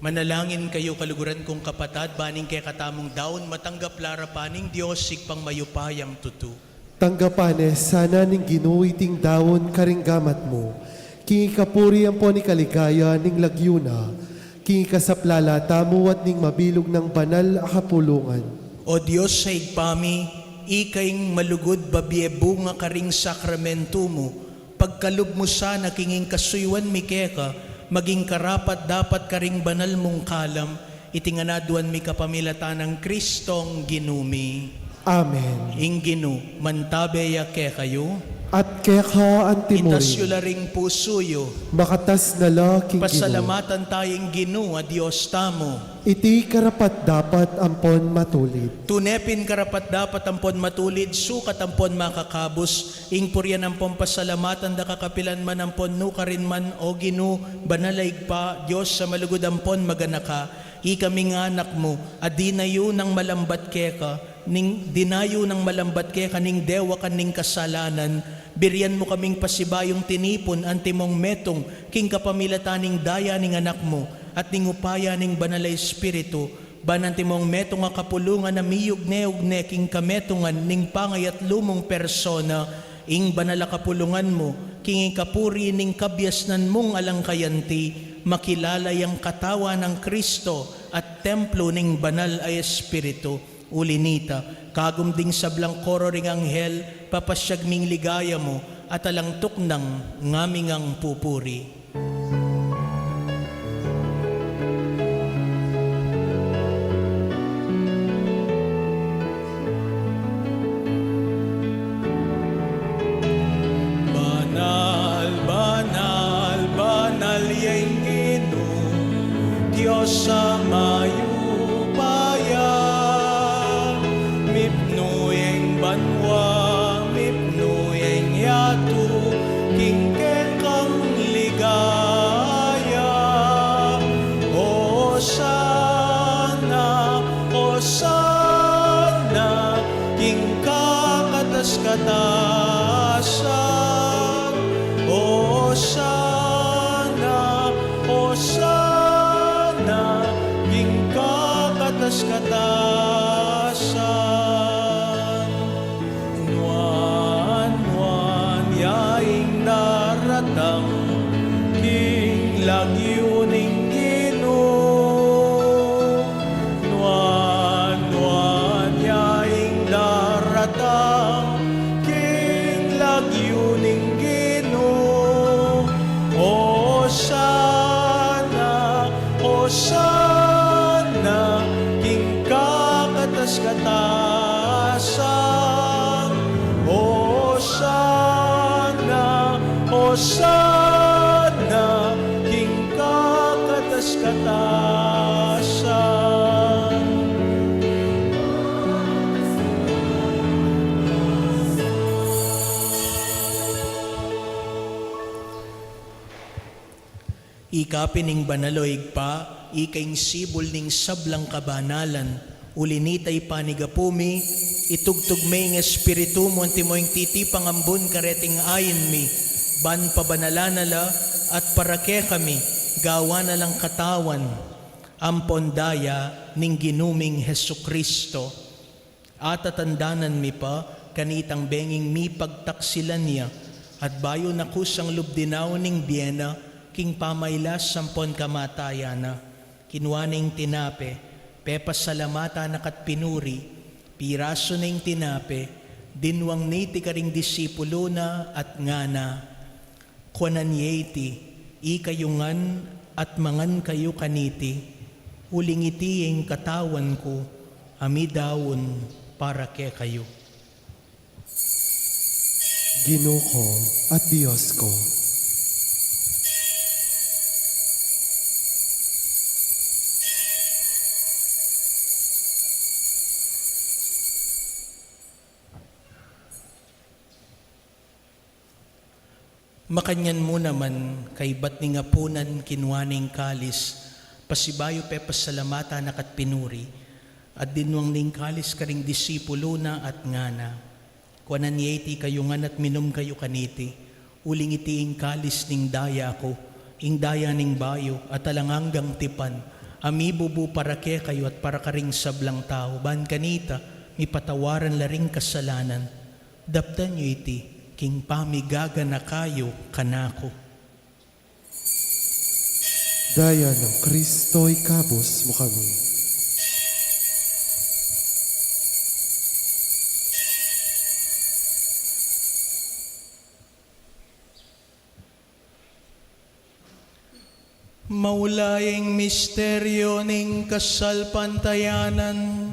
Manalangin kayo kaluguran kong kapatad, baning kay katamong daon, matanggap lara paning Diyos, sigpang mayupayang tutu. Tanggapanes, sana ning ginuiting dawon karing gamat mo. Kingi kapuri ang po ni kaligaya ning lagyuna. Kingi kasaplala tamo at ning mabilog ng banal a kapulungan. O Diyos sa igpami, ikaing malugod babiebu nga karing sakramento mo. Pagkalub mo sana kinging kasuywan mi keka, maging karapat dapat karing banal mong kalam, itinganaduan mi kapamilatan ng Kristong ginumi. Amen. Inginu, mantabeya ke kayo, At keka ang itasyo timuri, laring pusuyo, makatas na laking Ginoo. pasalamatan tayong ginu, a Diyos tamo. Iti karapat dapat ampon matulid. Tunepin karapat dapat ampon matulid, sukat ampon makakabos, ingpuryan ampon pasalamatan da kakapilan man ampon no karin man o ginu, banalaig pa, Diyos sa malugod ampon maganaka, ikaming anak mo, adinayo ng malambat keka, ning dinayo ng malambat keka, ning dewa kaning kasalanan, biryan mo kaming pasibayong tinipon, antimong metong, king kapamilataning daya ning anak mo, at ning upaya ning banalay espiritu, banantimong metong nga kapulungan na miyugne-ugne king kametungan ning pangay at lumong persona, ing banala kapulungan mo, king kapuri ning kabyasnan mong alangkayanti, makilala yang katawa ng Kristo at templo ning banal ay espiritu. Ulinita, kagumding sablang koro ring anghel, papasyag ming ligaya mo, at alangtok ng ngaming ang pupuri. Banal, banal, banal yang ino, Diyos sa mayupaya, mipnuyeng banwa, mipnuyeng yatu, kingke kang ligaya. O sana, king kakatas-katasan. O sana, king kakatas-katasan. Nuan, yaing naratang, king lagyuning Ginoo. Nuan, yaing naratang, king lagyuning Ginoo. O sana, king kakatas-katasan. O sana, king kakatas-katasan. Ikapin ning banaloig pa, ikaing sibol ning sablang kabanalan, ulinitay panigapumi, itugtugmay ng espiritu mo, anti mo yung titipang ambon kareting ayin mi, ban pabanalanala at parake kami, gawa na lang katawan, ampondaya ning ginuming Hesukristo. At atandanan mi pa, kanitang benging mi pagtaksilan niya, at bayo na kusang lubdinaw ning biyena, king pamaylas sampon kamatayana, kinuaning tinape, pepasalamata nakat pinuri, piraso ning tinape, dinwang niti karing disipulo na at ngana, kuanan yeti, ikayungan at mangan kayo kaniti, uling itiing katawan ko, amidawon para ke kayo. Ginoo ko at Diyos ko. Makanyan mo naman kay ba't ni nga punan kinuaning kalis, pasibayo pe pasalamata nakat pinuri, at dinwang ning kalis karing disipulo na at ngana. Kuanan yeti kayo ngan at minum kayo kaniti, uling itiing kalis ning daya ko, ing daya ning bayo at alanganggang tipan, Ami bubu para ke kayo at para karing sablang tao. Ban kanita, mi patawaran laring kasalanan. Daptan nyo iti, king pamigaga na kayo kanako. Daya ng Kristo'y kabos mo kami. Maulaying misteryo ning kasalpantayanan.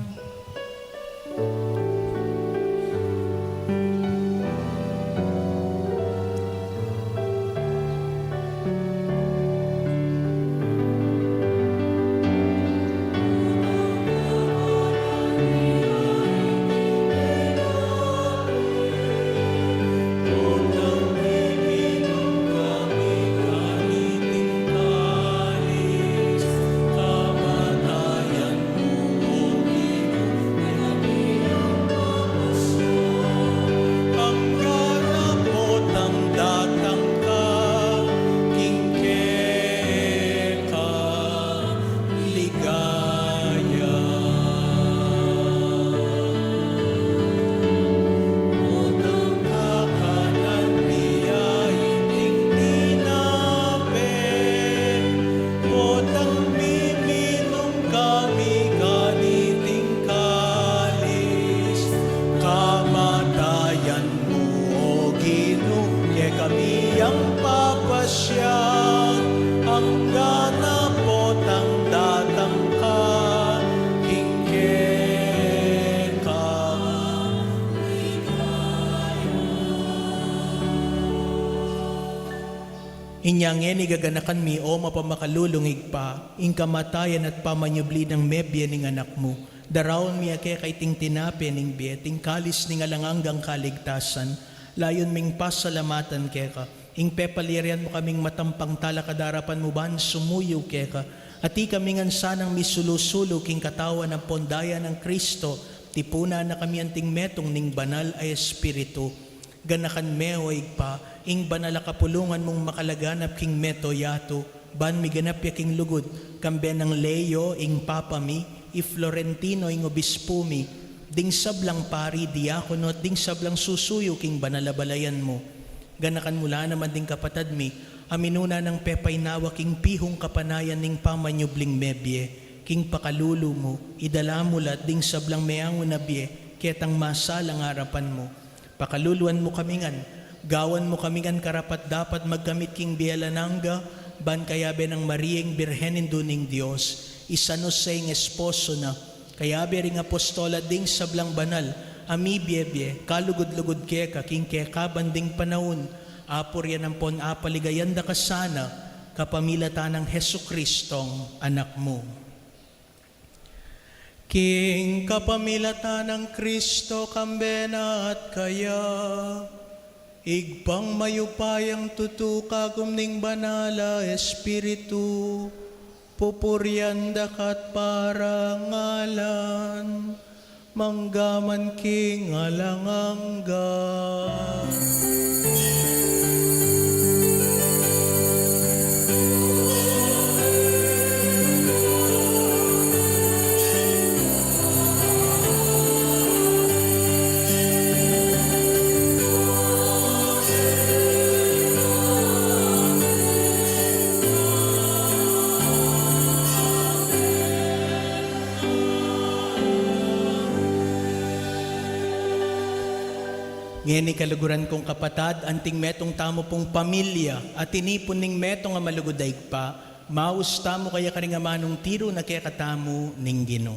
Inyang ni gaganakan mi o mapamakalulungig pa, ing kamatayan at pamanyubli ng mebye ning anak mo. Darawon mi ake kay ting tinape ning beting kalis ning alanganggang kaligtasan. Layon ming pasalamatan keka, ing pepalirian mo kaming matampang talakadarapan mo ban sumuyo keka. At di kaming sanang misulusulo king katawan ng pondaya ng Kristo, tipuna na kami anting metong ning banal ay espiritu. Ganakan meoig pa, ing banal kapulungan mong makalaganap king meto yato, ban miganap ya king lugod, kambe ng Leo ing papami, i Florentino ing obispo mi, ding sablang pari diakono at ding sablang susuyo king banalabalayan mo. Ganakan mula naman ding kapatad mi, aminuna ng pepay nawa king pihong kapanayan ning pamanyubling mebye, king pakalulu mo, idala mula ding sablang meango na bie, ketang masalang harapan mo. Pakaluluan mo kamingan, gawan mo kamingan karapat dapat maggamit king biyalanangga, ban kayabe ng Marieng Birhenin duning Diyos, isanos sa ing esposo na, kayabe ring apostola ding sablang banal, ami biebye, kalugod-lugod keka, king keka banding panahon, apor yan ang pon apaligayanda kasana, kapamilata ng Hesu Kristong anak mo. King kapamilata ng Kristo kambena at kaya, igpang mayupayang tutuka gumning banala espiritu, pupuryan dakat parangalan, manggaman king alangangga. Ngeni kaluguran kong kapatad, anting metong tamo pong pamilya, at tinipon ning metong nga malugudaig pa, maus tamo kaya karing amanong tiro na kaya katamo ning Ginoo.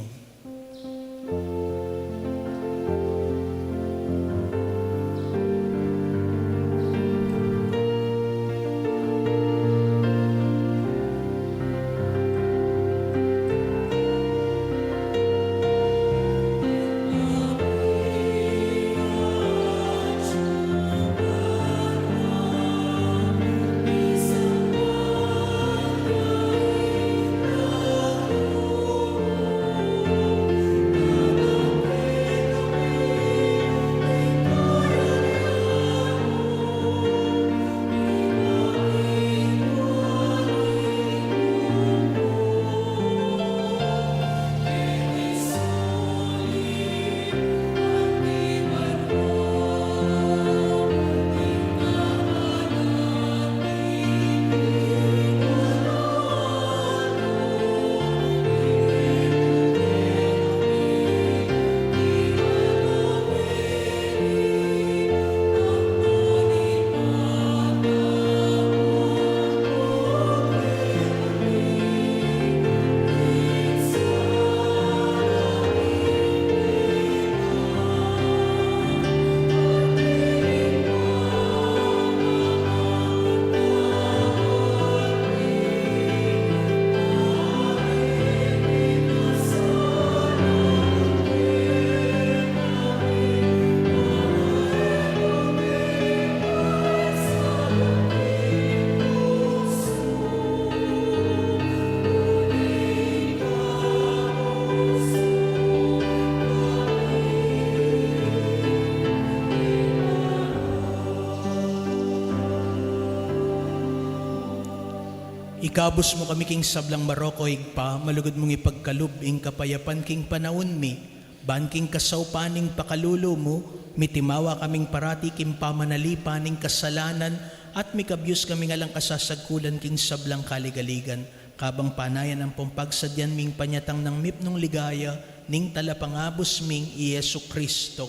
Ikabos mo kami king sablang Maroko higpa, malugod mong ipagkalub, ing kapayapan king panahon mi, ban king kasawpaning pakalulo mo, mitimawa kaming parati king pamanalipaning kasalanan, at mikabyos kami nga lang kasasagkulan king sablang kaligaligan, kabang panayan ang pampagsadyan ming panyatang ng mipnong ligaya, ning talapangabos ming Yesu Kristo.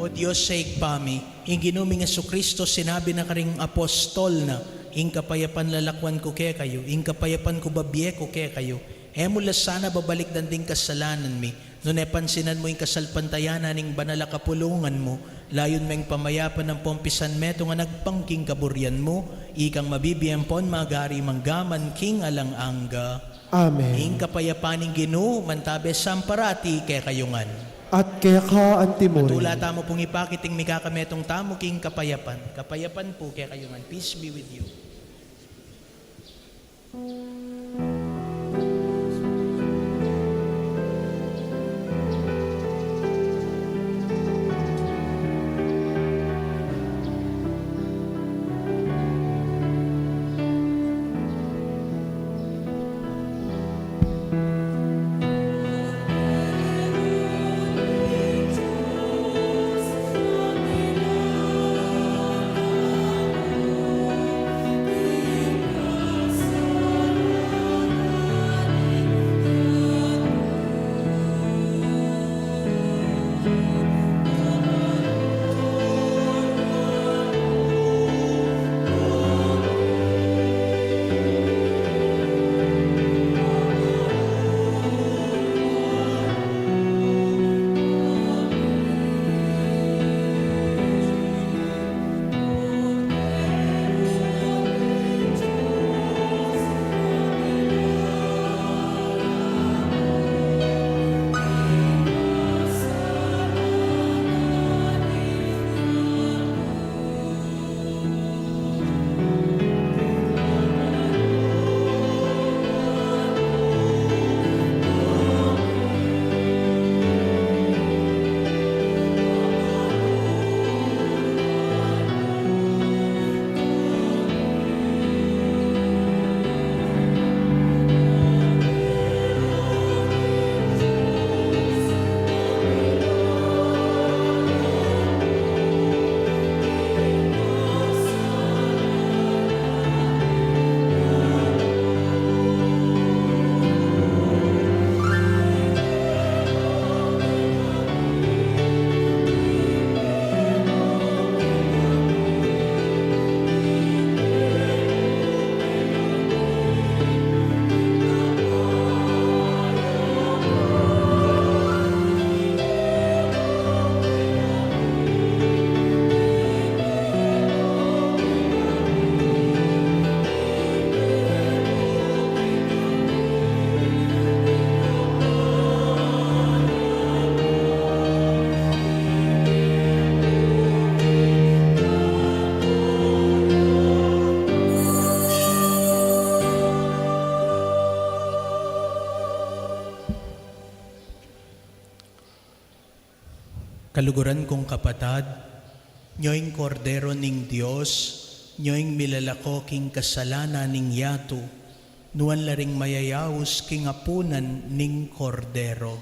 O Diyos sa igpami, ing ginuming Kristo sinabi na karing apostol na, ing kapayapan lalakwan ko kaya kayo, ing kapayapan ko babye ko kaya kayo, mula sana babalik danding kasalanan mi, nun pansinan mo ing kasalpantayanan ing banala kapulungan mo, layon meng pamayapan ng pompisan meto nga nagpangking kaburyan mo, ikang mabibiyan pon magari manggaman king alang angga. Amen. Ing kapayapaning Ginoo mantabe samparati kaya kayungan. At kaya ka antimony. Tula tamo pong ipakiting mikakametong tamo king kapayapan. Kapayapan po kaya kayo man. Peace be with you. Kaluguran kong kapatad, nyoing kordero ning Dios, nyoing milalako king kasalanan ning yato, nuan laring mayayaos king apunan ning kordero.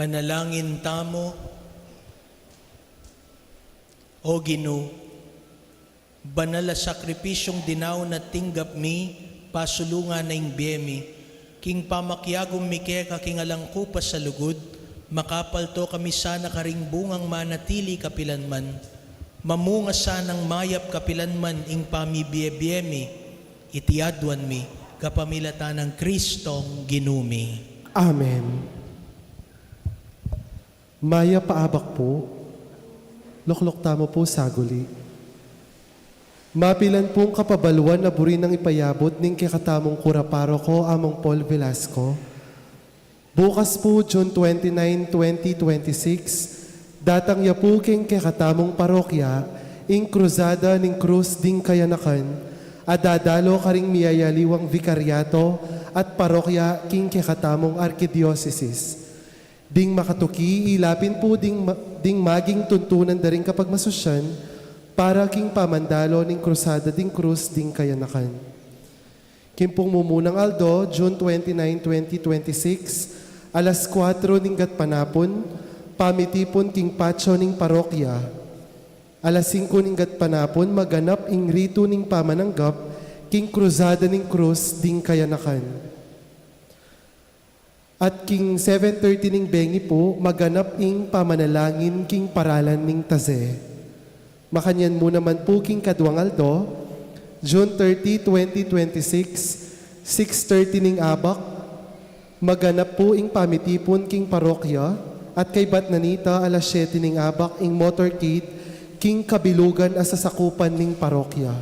Manalangin tamo, o Ginoo, banal a sakripisyong dinaw na tinggap mi, pasulungan na ing biyemi, king pamakyagong mikeka king alangko pa sa lugod, makapalto kami sana karing bungang manatili kapilanman, mamunga sanang mayap kapilanman ing pamibiyebiyemi, itiadwan mi, kapamilatan ng Kristong ginumi. Amen. Maya paabak po, luklok tamo po saguli. Mapilan pong kapabaluan na buri ng ipayabot ning kikatamong kuraparo ko among Paul Velasco. Bukas po, June 29, 2026, datang ya po king kikatamong parokya, ing kruzada ning krus ding kayanakan, adadalo karing miyayaliwang vikaryato at parokya king kikatamong arkidiocesis. Ding makatuki, ilapin po ding maging tuntunan da rin kapag masusyan, para king pamandalo ning krusada ding krus ding kayanakan. Kimpong mumunang Aldo, June 29, 2026, alas 4 ning gatpanapon, pamitipon king patso ning parokya. Alas 5 ning gatpanapon, maganap ing rito ning pamananggap, king krusada ning krus ding kayanakan. At king 7:30 ning bengi po, maganap ing pamanalangin king paralan ning taze. Makanyan mo naman po king Kadwang Aldo, June 30, 2026, 6:30 ning abak, maganap po ing pamitipon king parokya, at kay Batnanita alas 7 ning abak ing motorcade king kabilugan as sasakupan ning parokya.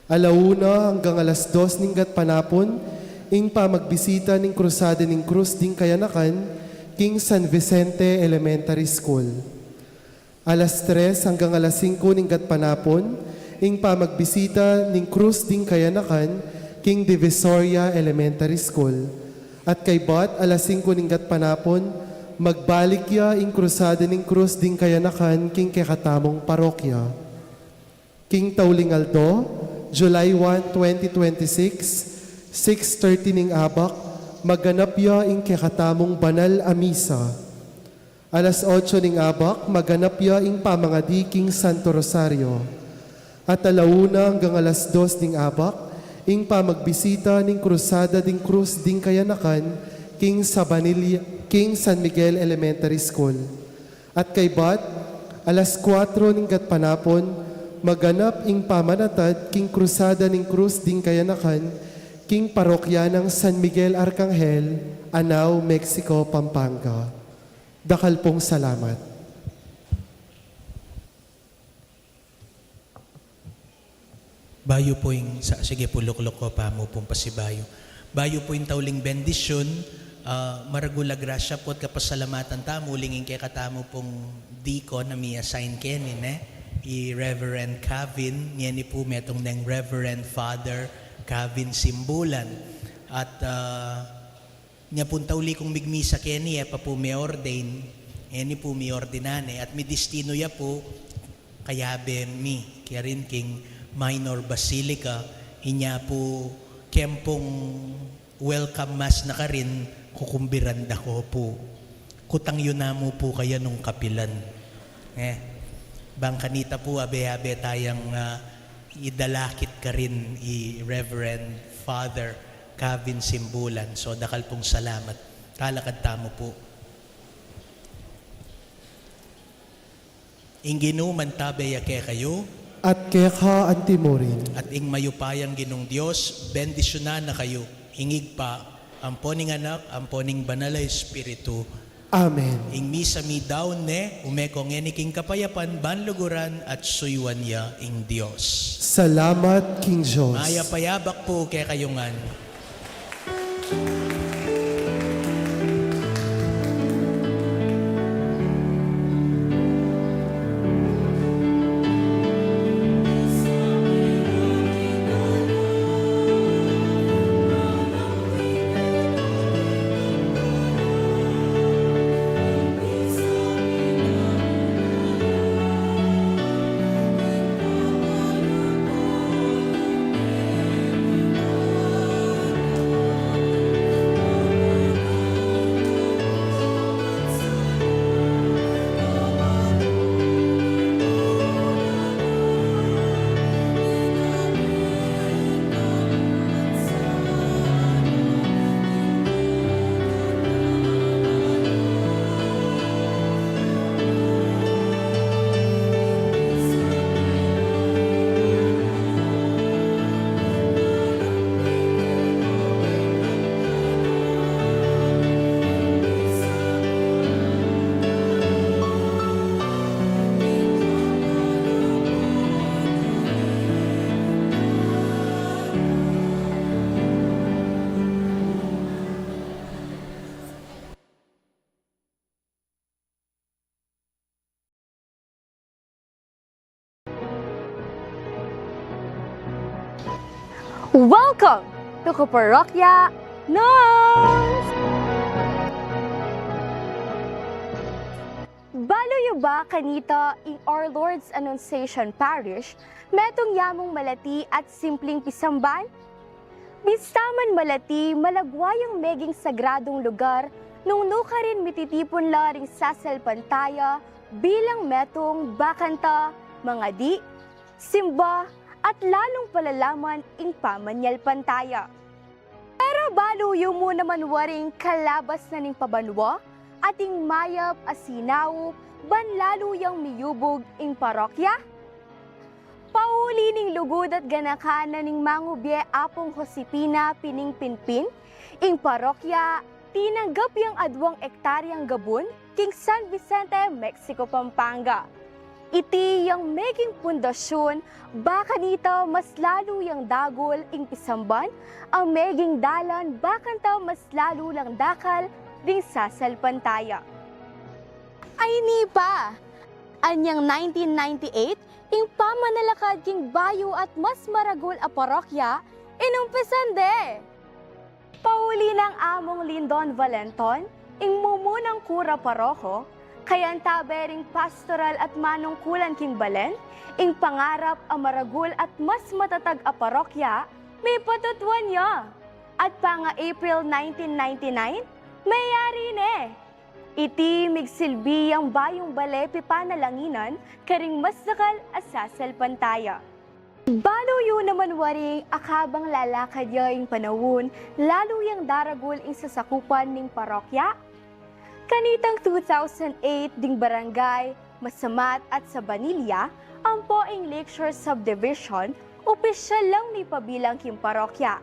Alauna hanggang alas 2 ning gatpanapon, ing pamagbisita ning krusada ning krus ding kayanakan, king San Vicente Elementary School. Alas 3 hanggang alas 5 ning gatpanapon, ing pamagbisita ning krus ding kayanakan, king Divisoria Elementary School. At kay Bat, alas 5 ning gatpanapon, magbalik ya ing krusada ning krus ding kayanakan, king kekatamong parokya. King Tauling Aldo, July 1, 2026, 6:30 ning abak, maganap ya ing kekatamong banal a misa. Alas 8 ning abak, maganap ya ing pamangadi king Santo Rosario. At alauna hanggang alas 2 ning abak, ing pamagbisita ning krusada ding krus ding kayanakan, king San Miguel Elementary School. At kay Bat, alas 4 ning gatpanapon, maganap ing pamanatad king krusada ning krus ding kayanakan, king parokya ng San Miguel Arcangel, Anao, Mexico, Pampanga. Dakal pong salamat. Bayo po yung, sige po luklok ko pa mo pong pasibayo. Bayo po yung tauling bendisyon, maragula grasya po at kapasalamatan tamo, lingin kay katamo pong diko na mi assign kenin i-Reverend Kavin, niya ni po metong ng Reverend Father Kavin Simbulan. At niya pong tauli kong migmisa keni, pa po may ordain, ni po may ordinane, at may destino ya po, kayabe mi, kaya rin king Minor Basilica, inya po kempong welcome mass na ka rin, kukumbiranda ko po. Kutang yun na mo po kaya nung kapilan. Bang kanita po, abe-abe tayang idalakit ka rin i-Reverend Father Kavin Simbulan. So, dakal pong salamat. Kalakad tamo po. Ing ginuman tabay ake kayo, At keka antimorin. at ing mayupayang ginong Diyos, bendisyonan na kayo. Ingig pa, amponing anak, amponing banal na Espiritu. Amen. Ing misa mi daon ne, umekong eniking kapayapan, banluguran at suywan ya ing Diyos. Salamat, King Diyos. Maya payabak po kay kayungan. Welcome to Kaparokya Nuns! Baloyo ba kanita in Our Lord's Annunciation Parish, metong yamong malati at simpleng pisamban? Bistaman malati, malagwayang meging sagradong lugar, nung nukarin mititipon laring sasal pantaya, bilang metong bakanta, mga di, simba, at lalong palalaman ing pamanyal pantaya. Pero baluyo mo naman waring kalabas na ning pabanwa, ating mayap asinaw, banlaluyang miyubog ing parokya? Pauli ning lugod at ganakana ning mangubye apong Josepina pining pinpin, ing parokya, tinanggap yung adwang ektaryang gabon, king San Vicente, Mexico, Pampanga. Iti yung meging pundasyon, baka nito mas lalo yung dagol ing pisamban, ang meging dalan bakanta mas lalo lang dakal ding sasal pantaya. Ay ni pa! Anyang 1998, ing pamanalakad king bayo at mas maragol a parokya, inumpisan de! Pauli ng among Lindon Valenton, ing mumunang kura paroko, kayan tabering pastoral at manungkulan king balen, ing pangarap a maragul at mas matatag a parokya, may patutuan niya. At panga April 1999, mayari ne. Iti migsilbi ang bayong bale pipanalanginan, karing mas sakal asasal pantaya. Baluyo naman waring akabang lalakad yung panahon, lalo yung daragul ing sasakupan ning parokya. Kanitang 2008 ding barangay, Masamat at sa Banilya, ang Poing Lakeshore Subdivision, opisyal lang ni pabilang king parokya.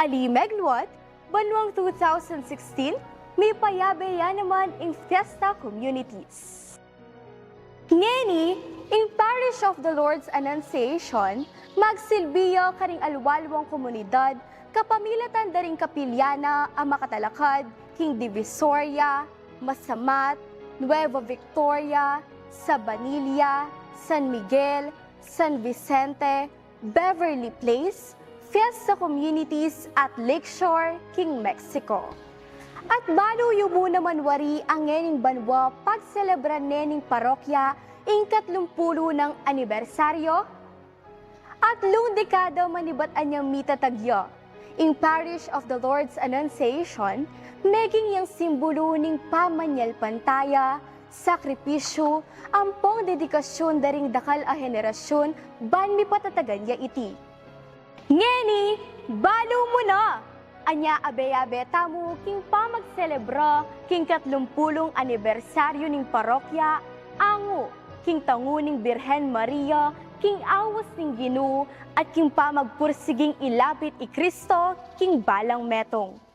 Ali Megluat, banwang 2016, may payabeya naman ing Fiesta Communities. Ngeni, ing Parish of the Lord's Annunciation, magsilbiyo karing alwalwang komunidad, kapamilatan daring Kapilyana, ang Makatalakad, King Divisoria, Masamat, Nueva Victoria, Sabanilla, San Miguel, San Vicente, Beverly Place, Fiesta Communities at Lakeshore, King Mexico. At baluyo mo naman wari ang ngening banwa pagselebran nening parokya ing 30 ng anibersaryo. At lung dekada manibat anyang mitatagyo, ing Parish of the Lord's Annunciation, meging yang simbolo ning pamanyal pantaya, sakripisyo, ampong dedikasyon daring dakal a henerasyon, ban mi patatagan ya iti. Ngeni, balo mo na! Anya abe-abe tamu king pamagselebra king 30 anibersaryo ning parokya, ango king tanguning Birhen Maria, king awas ning Ginoo, at king pamagpursiging ilapit i Kristo king balang metong.